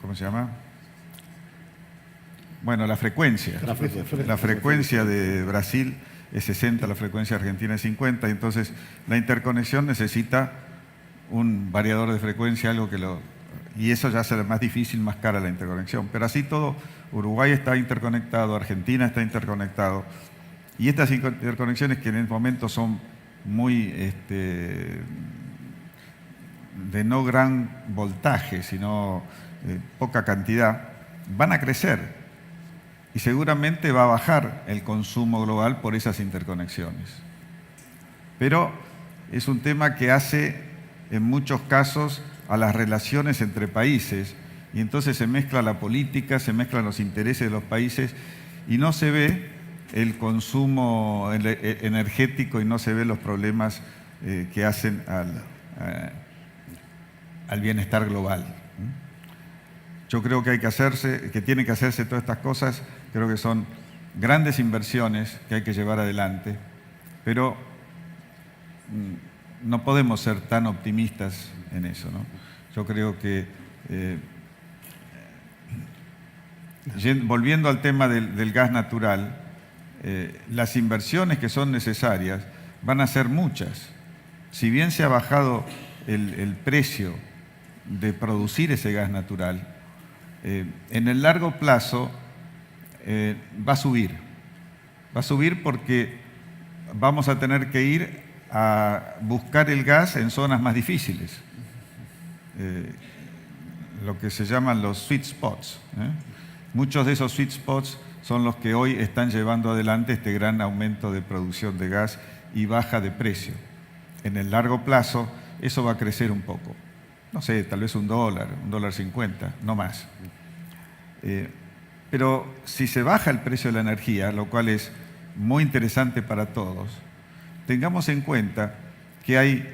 ¿cómo se llama? Bueno, la frecuencia. La frecuencia de Brasil es 60, la frecuencia argentina es 50, entonces la interconexión necesita un variador de frecuencia, algo que y eso ya será más difícil, más cara la interconexión. Pero así todo, Uruguay está interconectado, Argentina está interconectado, y estas interconexiones que en el momento son muy de no gran voltaje, sino poca cantidad, van a crecer y seguramente va a bajar el consumo global por esas interconexiones. Pero es un tema que hace en muchos casos a las relaciones entre países, y entonces se mezcla la política, se mezclan los intereses de los países y no se ve el consumo energético y no se ve los problemas que hacen al bienestar global. Yo creo que tienen que hacerse todas estas cosas. Creo que son grandes inversiones que hay que llevar adelante, pero no podemos ser tan optimistas en eso, ¿no? Yo creo que, volviendo al tema del gas natural, las inversiones que son necesarias van a ser muchas. Si bien se ha bajado el precio de producir ese gas natural, en el largo plazo va a subir. Va a subir porque vamos a tener que ir a buscar el gas en zonas más difíciles, lo que se llaman los sweet spots. Muchos de esos sweet spots son los que hoy están llevando adelante este gran aumento de producción de gas y baja de precio. En el largo plazo eso va a crecer un poco, no sé, tal vez $1.50, no más. Pero si se baja el precio de la energía, lo cual es muy interesante para todos, tengamos en cuenta que hay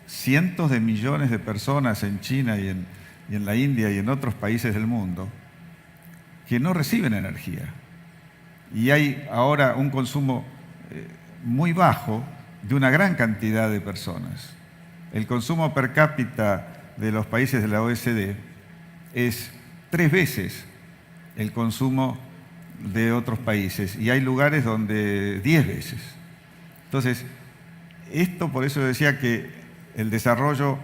cientos de millones de personas en China y en la India y en otros países del mundo que no reciben energía. Y hay ahora un consumo muy bajo de una gran cantidad de personas. El consumo per cápita de los países de la OECD es 3 veces el consumo de otros países, y hay lugares donde 10 veces. Entonces, por eso decía que el desarrollo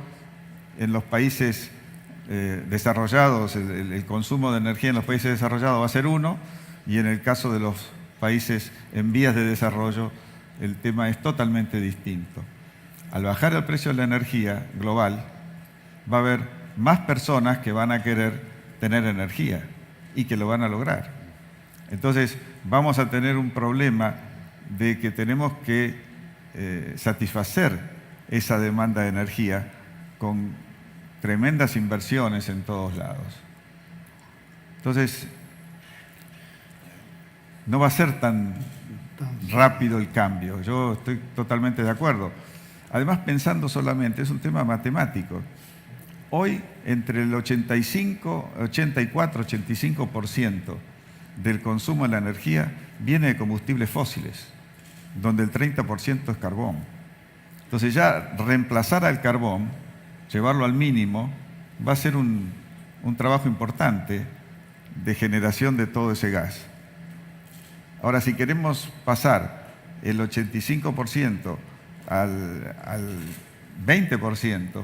en los países desarrollados, el consumo de energía en los países desarrollados va a ser 1, y en el caso de los países en vías de desarrollo, el tema es totalmente distinto. Al bajar el precio de la energía global, va a haber más personas que van a querer tener energía y que lo van a lograr. Entonces, vamos a tener un problema de que tenemos que satisfacer esa demanda de energía con tremendas inversiones en todos lados. Entonces, no va a ser tan rápido el cambio. Yo estoy totalmente de acuerdo. Además, pensando solamente, es un tema matemático. Hoy, entre el 84-85% del consumo de la energía viene de combustibles fósiles, donde el 30% es carbón. Entonces ya reemplazar al carbón, llevarlo al mínimo, va a ser un trabajo importante de generación de todo ese gas. Ahora, si queremos pasar el 85% al 20%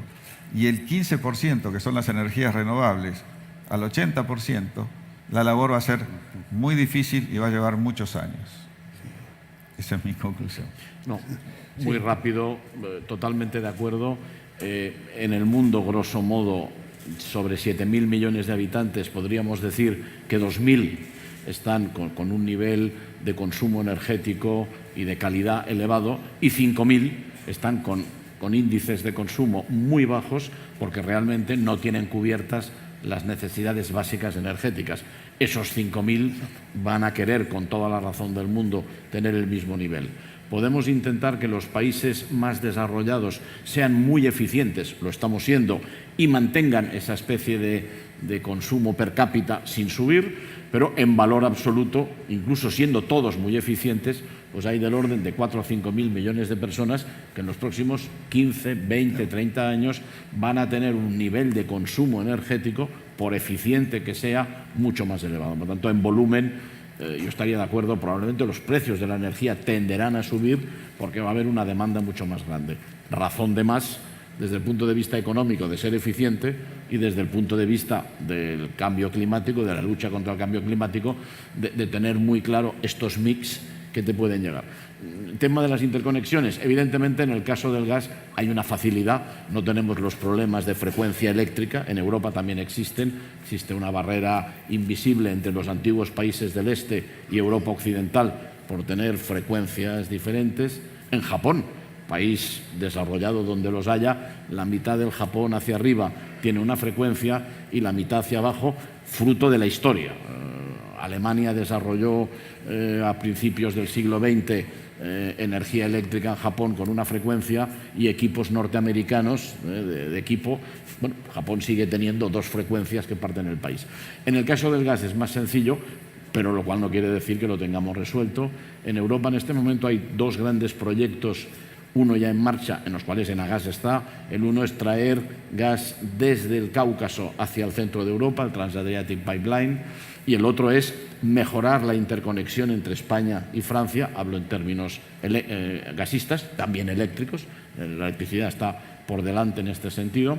y el 15%, que son las energías renovables, al 80%, la labor va a ser muy difícil y va a llevar muchos años. Esa es mi conclusión. No, muy rápido, totalmente de acuerdo. En el mundo, grosso modo, sobre 7.000 millones de habitantes, podríamos decir que 2.000 están con un nivel de consumo energético y de calidad elevado, y 5.000 están con índices de consumo muy bajos porque realmente no tienen cubiertas las necesidades básicas energéticas. Esos 5.000 van a querer, con toda la razón del mundo, tener el mismo nivel. Podemos intentar que los países más desarrollados sean muy eficientes, lo estamos siendo, y mantengan esa especie de consumo per cápita sin subir, pero en valor absoluto, incluso siendo todos muy eficientes, pues hay del orden de 4 o 5.000 millones de personas que en los próximos 15, 20, 30 años van a tener un nivel de consumo energético, por eficiente que sea, mucho más elevado. Por lo tanto, en volumen, yo estaría de acuerdo, probablemente los precios de la energía tenderán a subir porque va a haber una demanda mucho más grande. Razón de más, desde el punto de vista económico, de ser eficiente, y desde el punto de vista del cambio climático, de la lucha contra el cambio climático, de tener muy claro estos mix que te pueden llegar. El tema de las interconexiones, evidentemente en el caso del gas hay una facilidad, no tenemos los problemas de frecuencia eléctrica, en Europa también existe una barrera invisible entre los antiguos países del este y Europa occidental por tener frecuencias diferentes. En Japón, país desarrollado donde los haya, la mitad del Japón hacia arriba tiene una frecuencia y la mitad hacia abajo, fruto de la historia. Alemania desarrolló a principios del siglo XX energía eléctrica en Japón con una frecuencia y equipos norteamericanos de equipo. Bueno, Japón sigue teniendo 2 frecuencias que parten el país. En el caso del gas es más sencillo, pero lo cual no quiere decir que lo tengamos resuelto. En Europa en este momento hay 2 grandes proyectos, uno ya en marcha, en los cuales Enagás está. El uno es traer gas desde el Cáucaso hacia el centro de Europa, el Transadriatic Pipeline, y el otro es mejorar la interconexión entre España y Francia, hablo en términos gasistas, también eléctricos, la electricidad está por delante en este sentido.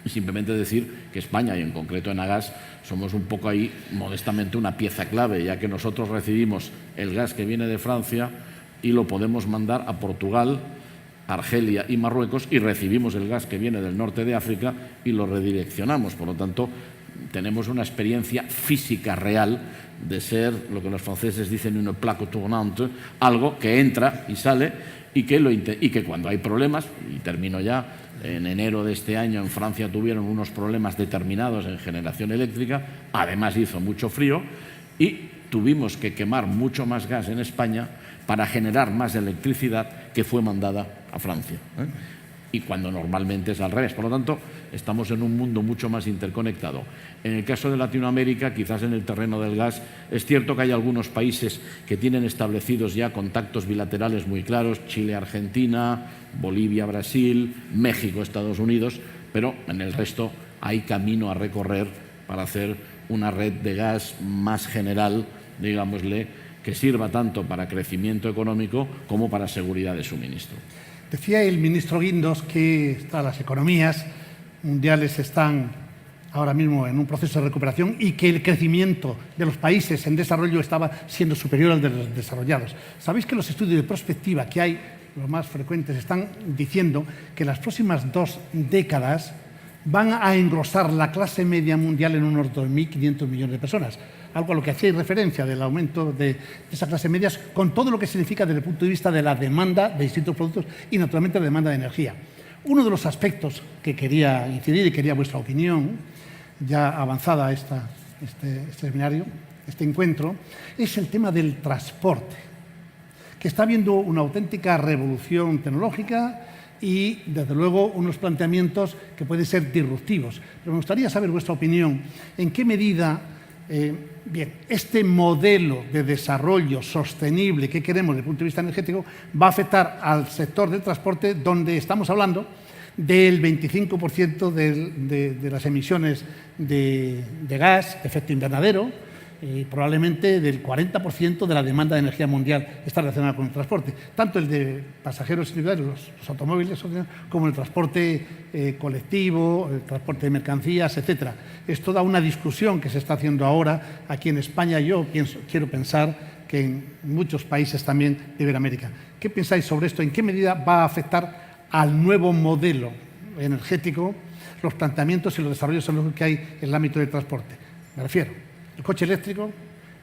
Y simplemente decir que España, y en concreto Enagás, somos un poco ahí, modestamente, una pieza clave, ya que nosotros recibimos el gas que viene de Francia y lo podemos mandar a Portugal, Argelia y Marruecos, y recibimos el gas que viene del norte de África y lo redireccionamos. Por lo tanto, tenemos una experiencia física real de ser lo que los franceses dicen una plaque tournante, algo que entra y sale y que cuando hay problemas, y termino ya, en enero de este año en Francia tuvieron unos problemas determinados en generación eléctrica, además hizo mucho frío y tuvimos que quemar mucho más gas en España para generar más electricidad que fue mandada a Francia. Y cuando normalmente es al revés. Por lo tanto, estamos en un mundo mucho más interconectado. En el caso de Latinoamérica, quizás en el terreno del gas, es cierto que hay algunos países que tienen establecidos ya contactos bilaterales muy claros, Chile, Argentina, Bolivia, Brasil, México, Estados Unidos, pero en el resto hay camino a recorrer para hacer una red de gas más general, digámosle, que sirva tanto para crecimiento económico como para seguridad de suministro. Decía el ministro Guindos que las economías mundiales están ahora mismo en un proceso de recuperación y que el crecimiento de los países en desarrollo estaba siendo superior al de los desarrollados. ¿Sabéis que los estudios de prospectiva que hay, los más frecuentes, están diciendo que las próximas 2 décadas van a engrosar la clase media mundial en unos 2.500 millones de personas? Algo a lo que hacéis referencia del aumento de esa clase media, con todo lo que significa desde el punto de vista de la demanda de distintos productos y, naturalmente, la demanda de energía. Uno de los aspectos que quería incidir y quería vuestra opinión, ya avanzada este seminario, este encuentro, es el tema del transporte, que está habiendo una auténtica revolución tecnológica y, desde luego, unos planteamientos que pueden ser disruptivos. Pero me gustaría saber vuestra opinión, en qué medida este modelo de desarrollo sostenible que queremos desde el punto de vista energético va a afectar al sector del transporte, donde estamos hablando del 25% de las emisiones de gas de efecto invernadero y probablemente del 40% de la demanda de energía mundial está relacionada con el transporte, tanto el de pasajeros individuales, los automóviles, como el transporte colectivo, el transporte de mercancías, etc. Es toda una discusión que se está haciendo ahora aquí en España. Yo quiero pensar que en muchos países también de Iberoamérica. ¿Qué pensáis sobre esto? ¿En qué medida va a afectar al nuevo modelo energético los planteamientos y los desarrollos que hay en el ámbito del transporte? Me refiero el coche eléctrico,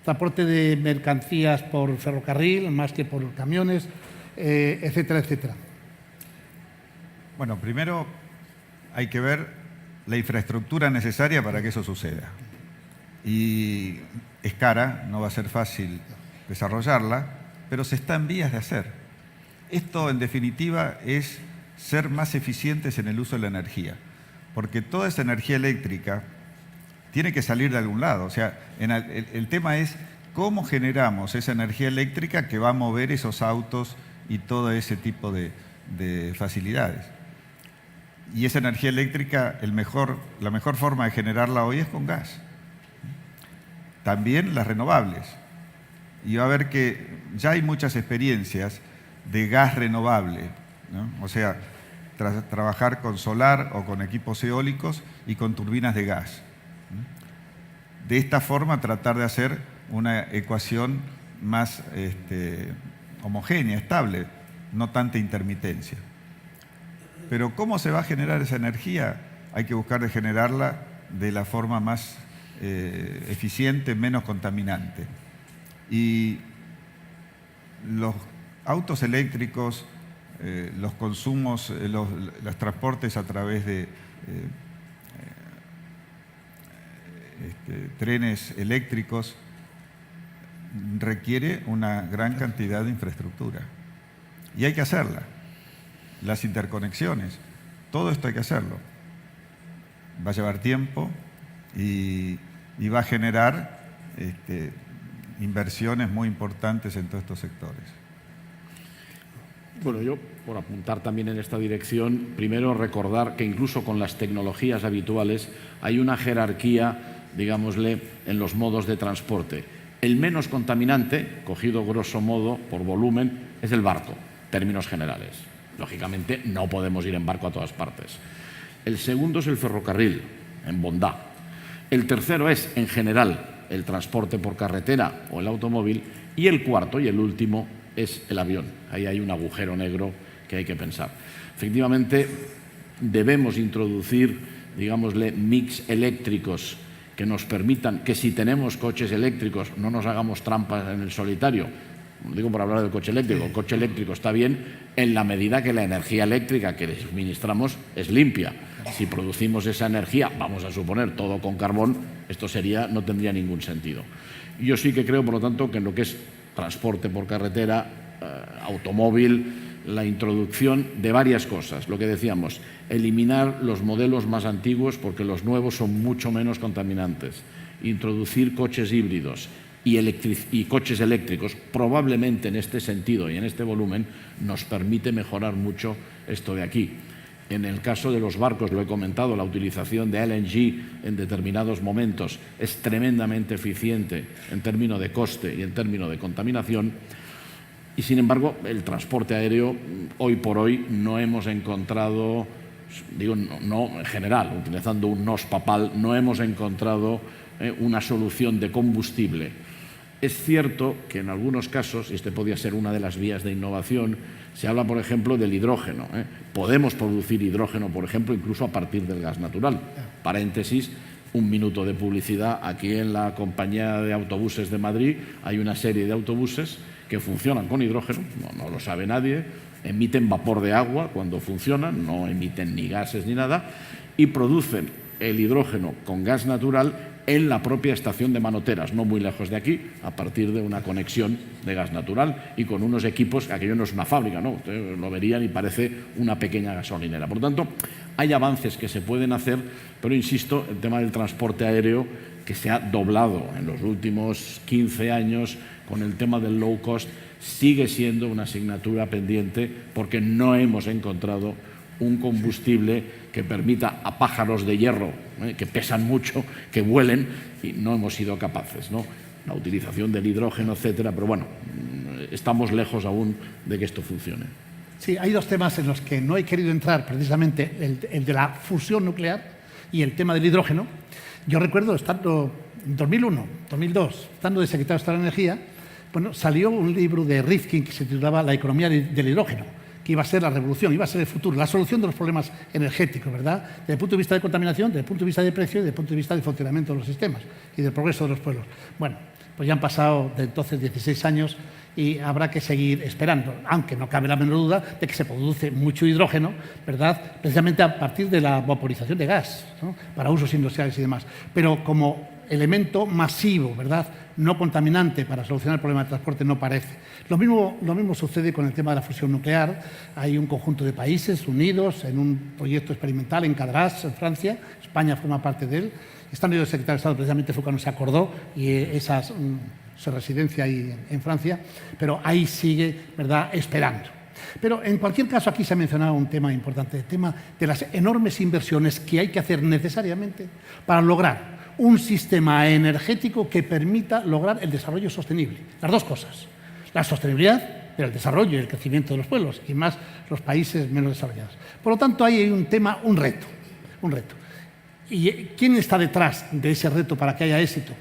transporte de mercancías por ferrocarril más que por camiones, etcétera, etcétera. Bueno, primero hay que ver la infraestructura necesaria para que eso suceda. Y es cara, no va a ser fácil desarrollarla, pero se está en vías de hacer. Esto, en definitiva, es ser más eficientes en el uso de la energía, porque toda esa energía eléctrica tiene que salir de algún lado. O sea, el tema es cómo generamos esa energía eléctrica que va a mover esos autos y todo ese tipo de facilidades. Y esa energía eléctrica, la mejor forma de generarla hoy es con gas. También las renovables. Y va a ver que ya hay muchas experiencias de gas renovable, ¿no? O sea, trabajar con solar o con equipos eólicos y con turbinas de gas. De esta forma tratar de hacer una ecuación más homogénea, estable, no tanta intermitencia. Pero ¿cómo se va a generar esa energía? Hay que buscar de generarla de la forma más eficiente, menos contaminante. Y los autos eléctricos, los consumos, los transportes a través de trenes eléctricos, requiere una gran cantidad de infraestructura. Y hay que hacerla. Las interconexiones, todo esto hay que hacerlo. Va a llevar tiempo y va a generar inversiones muy importantes en todos estos sectores. Bueno, yo, por apuntar también en esta dirección, primero recordar que incluso con las tecnologías habituales hay una jerarquía, digámosle, en los modos de transporte. El menos contaminante, cogido grosso modo por volumen, es el barco, términos generales. Lógicamente, no podemos ir en barco a todas partes. El segundo es el ferrocarril, en bondad. El tercero es, en general, el transporte por carretera o el automóvil. Y el cuarto y el último es el avión. Ahí hay un agujero negro que hay que pensar. Efectivamente, debemos introducir, digámosle, mix eléctricos que nos permitan que, si tenemos coches eléctricos, no nos hagamos trampas en el solitario. Digo por hablar del coche eléctrico. El coche eléctrico está bien en la medida que la energía eléctrica que le suministramos es limpia. Si producimos esa energía, vamos a suponer, todo con carbón, esto no tendría ningún sentido. Yo sí que creo, por lo tanto, que en lo que es transporte por carretera, automóvil, la introducción de varias cosas. Lo que decíamos, eliminar los modelos más antiguos porque los nuevos son mucho menos contaminantes. Introducir coches híbridos y coches eléctricos, probablemente en este sentido y en este volumen, nos permite mejorar mucho esto de aquí. En el caso de los barcos, lo he comentado, la utilización de LNG en determinados momentos es tremendamente eficiente en términos de coste y en términos de contaminación. Y, sin embargo, el transporte aéreo, hoy por hoy, no hemos encontrado, digo, no en general, utilizando un nos papal, no hemos encontrado una solución de combustible. Es cierto que en algunos casos, y este podría ser una de las vías de innovación, se habla, por ejemplo, del hidrógeno. Podemos producir hidrógeno, por ejemplo, incluso a partir del gas natural. Paréntesis, un minuto de publicidad. Aquí en la compañía de autobuses de Madrid hay una serie de autobuses que funcionan con hidrógeno, no lo sabe nadie, emiten vapor de agua cuando funcionan, no emiten ni gases ni nada, y producen el hidrógeno con gas natural en la propia estación de Manoteras, no muy lejos de aquí, a partir de una conexión de gas natural y con unos equipos, aquello no es una fábrica, ¿no? Ustedes lo verían y parece una pequeña gasolinera. Por lo tanto, hay avances que se pueden hacer, pero insisto, el tema del transporte aéreo, que se ha doblado en los últimos 15 años con el tema del low cost, sigue siendo una asignatura pendiente porque no hemos encontrado un combustible que permita a pájaros de hierro, que pesan mucho, que vuelen, y no hemos sido capaces, ¿no? La utilización del hidrógeno, etcétera, pero bueno, estamos lejos aún de que esto funcione. Sí, hay dos temas en los que no he querido entrar, precisamente el de la fusión nuclear y el tema del hidrógeno. Yo recuerdo, estando en 2001, 2002, estando de secretario de Estado de Energía, bueno, salió un libro de Rifkin que se titulaba La economía del hidrógeno, que iba a ser la revolución, iba a ser el futuro, la solución de los problemas energéticos, ¿verdad? Desde el punto de vista de contaminación, desde el punto de vista de precio y desde el punto de vista del funcionamiento de los sistemas y del progreso de los pueblos. Bueno, pues ya han pasado de entonces 16 años y habrá que seguir esperando, aunque no cabe la menor duda de que se produce mucho hidrógeno, ¿verdad? Precisamente a partir de la vaporización de gas, ¿no? Para usos industriales y demás. Pero como elemento masivo, ¿verdad?, no contaminante para solucionar el problema del transporte no parece. Lo mismo sucede con el tema de la fusión nuclear. Hay un conjunto de países unidos en un proyecto experimental en Cadarache, en Francia. España forma parte de él. Estando yo de secretario de Estado, precisamente fue cuando se acordó y su residencia ahí en Francia, pero ahí sigue, ¿verdad?, esperando. Pero en cualquier caso, aquí se ha mencionado un tema importante, el tema de las enormes inversiones que hay que hacer necesariamente para lograr un sistema energético que permita lograr el desarrollo sostenible. Las dos cosas. La sostenibilidad, pero el desarrollo y el crecimiento de los pueblos, y más los países menos desarrollados. Por lo tanto, ahí hay un tema, un reto. ¿Y quién está detrás de ese reto para que haya éxito?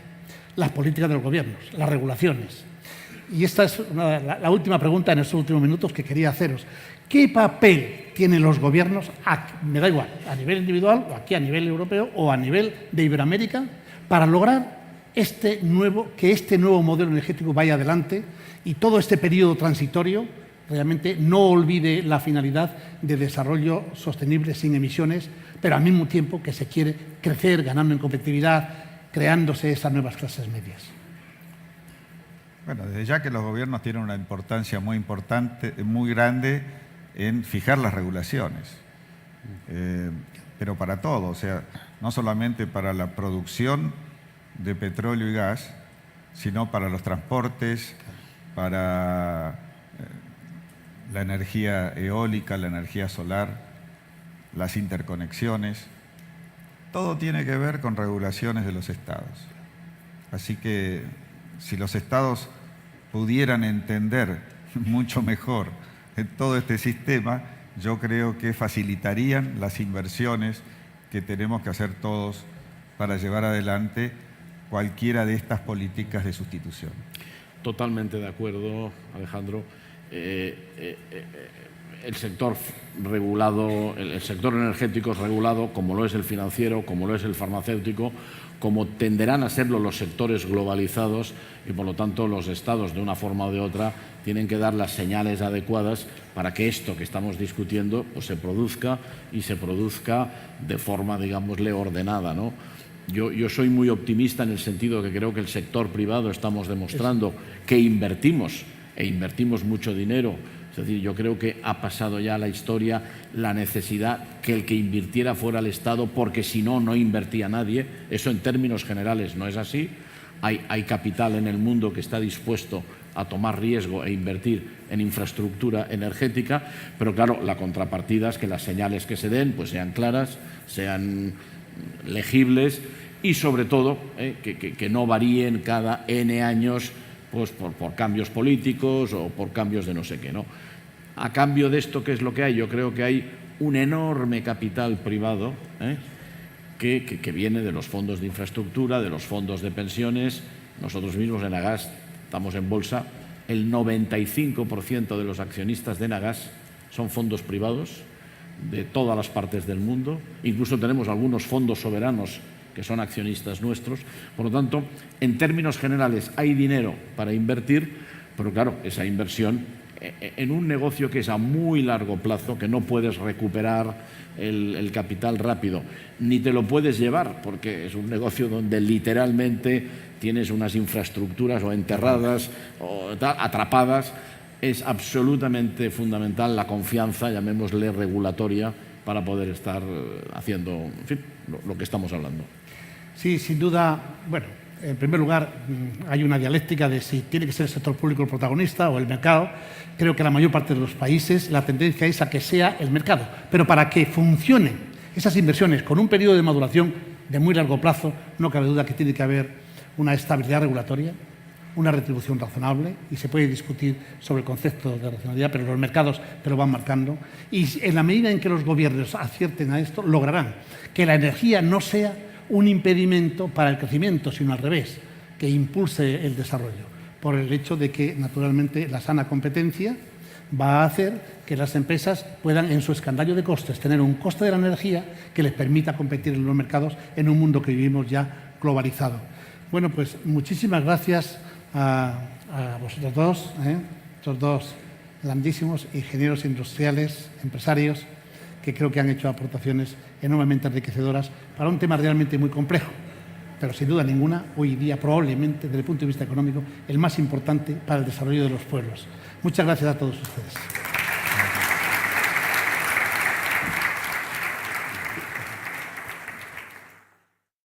Las políticas de los gobiernos, las regulaciones. Y esta es la última pregunta en estos últimos minutos que quería haceros. ¿Qué papel tienen los gobiernos, me da igual, a nivel individual, o aquí a nivel europeo, o a nivel de Iberoamérica, para lograr que este nuevo modelo energético vaya adelante y todo este periodo transitorio realmente no olvide la finalidad de desarrollo sostenible sin emisiones, pero al mismo tiempo que se quiere crecer, ganando en competitividad creándose esas nuevas clases medias? Bueno, desde ya que los gobiernos tienen una importancia muy importante, muy grande en fijar las regulaciones, pero para todo, o sea, no solamente para la producción de petróleo y gas, sino para los transportes, para la energía eólica, la energía solar, las interconexiones. Todo tiene que ver con regulaciones de los estados. Así que si los estados pudieran entender mucho mejor todo este sistema, yo creo que facilitarían las inversiones que tenemos que hacer todos para llevar adelante cualquiera de estas políticas de sustitución. Totalmente de acuerdo, Alejandro. El sector regulado, el sector energético es regulado, como lo es el financiero, como lo es el farmacéutico, como tenderán a serlo los sectores globalizados, y por lo tanto los estados, de una forma o de otra, tienen que dar las señales adecuadas para que esto que estamos discutiendo pues, se produzca, y se produzca de forma, digámosle, ordenada, ¿no? Yo soy muy optimista en el sentido que creo que el sector privado estamos demostrando que invertimos, e invertimos mucho dinero. Es decir, yo creo que ha pasado ya a la historia la necesidad que el que invirtiera fuera el Estado, porque si no, no invertía nadie. Eso en términos generales no es así. Hay capital en el mundo que está dispuesto a tomar riesgo e invertir en infraestructura energética, pero claro, la contrapartida es que las señales que se den pues sean claras, sean legibles y sobre todo que no varíen cada N años pues por cambios políticos o por cambios de no sé qué, ¿no? A cambio de esto, ¿qué es lo que hay? Yo creo que hay un enorme capital privado que viene de los fondos de infraestructura, de los fondos de pensiones. Nosotros mismos en Nagas estamos en bolsa. El 95% de los accionistas de Nagas son fondos privados de todas las partes del mundo. Incluso tenemos algunos fondos soberanos que son accionistas nuestros. Por lo tanto, en términos generales hay dinero para invertir, pero claro, esa inversión en un negocio que es a muy largo plazo, que no puedes recuperar el capital rápido, ni te lo puedes llevar, porque es un negocio donde literalmente tienes unas infraestructuras o enterradas o atrapadas. Es absolutamente fundamental la confianza, llamémosle regulatoria, para poder estar haciendo, en fin, lo que estamos hablando. Sí, sin duda, bueno, en primer lugar, hay una dialéctica de si tiene que ser el sector público el protagonista o el mercado. Creo que en la mayor parte de los países la tendencia es a que sea el mercado. Pero para que funcionen esas inversiones con un periodo de maduración de muy largo plazo, no cabe duda que tiene que haber una estabilidad regulatoria, una retribución razonable, y se puede discutir sobre el concepto de racionalidad, pero los mercados te lo van marcando. Y en la medida en que los gobiernos acierten a esto, lograrán que la energía no sea un impedimento para el crecimiento, sino al revés, que impulse el desarrollo, por el hecho de que, naturalmente, la sana competencia va a hacer que las empresas puedan, en su escandallo de costes, tener un coste de la energía que les permita competir en los mercados en un mundo que vivimos ya globalizado. Bueno, pues muchísimas gracias a vosotros dos, estos dos grandísimos ingenieros industriales, empresarios, que creo que han hecho aportaciones enormemente enriquecedoras para un tema realmente muy complejo, pero sin duda ninguna, hoy día probablemente, desde el punto de vista económico, el más importante para el desarrollo de los pueblos. Muchas gracias a todos ustedes.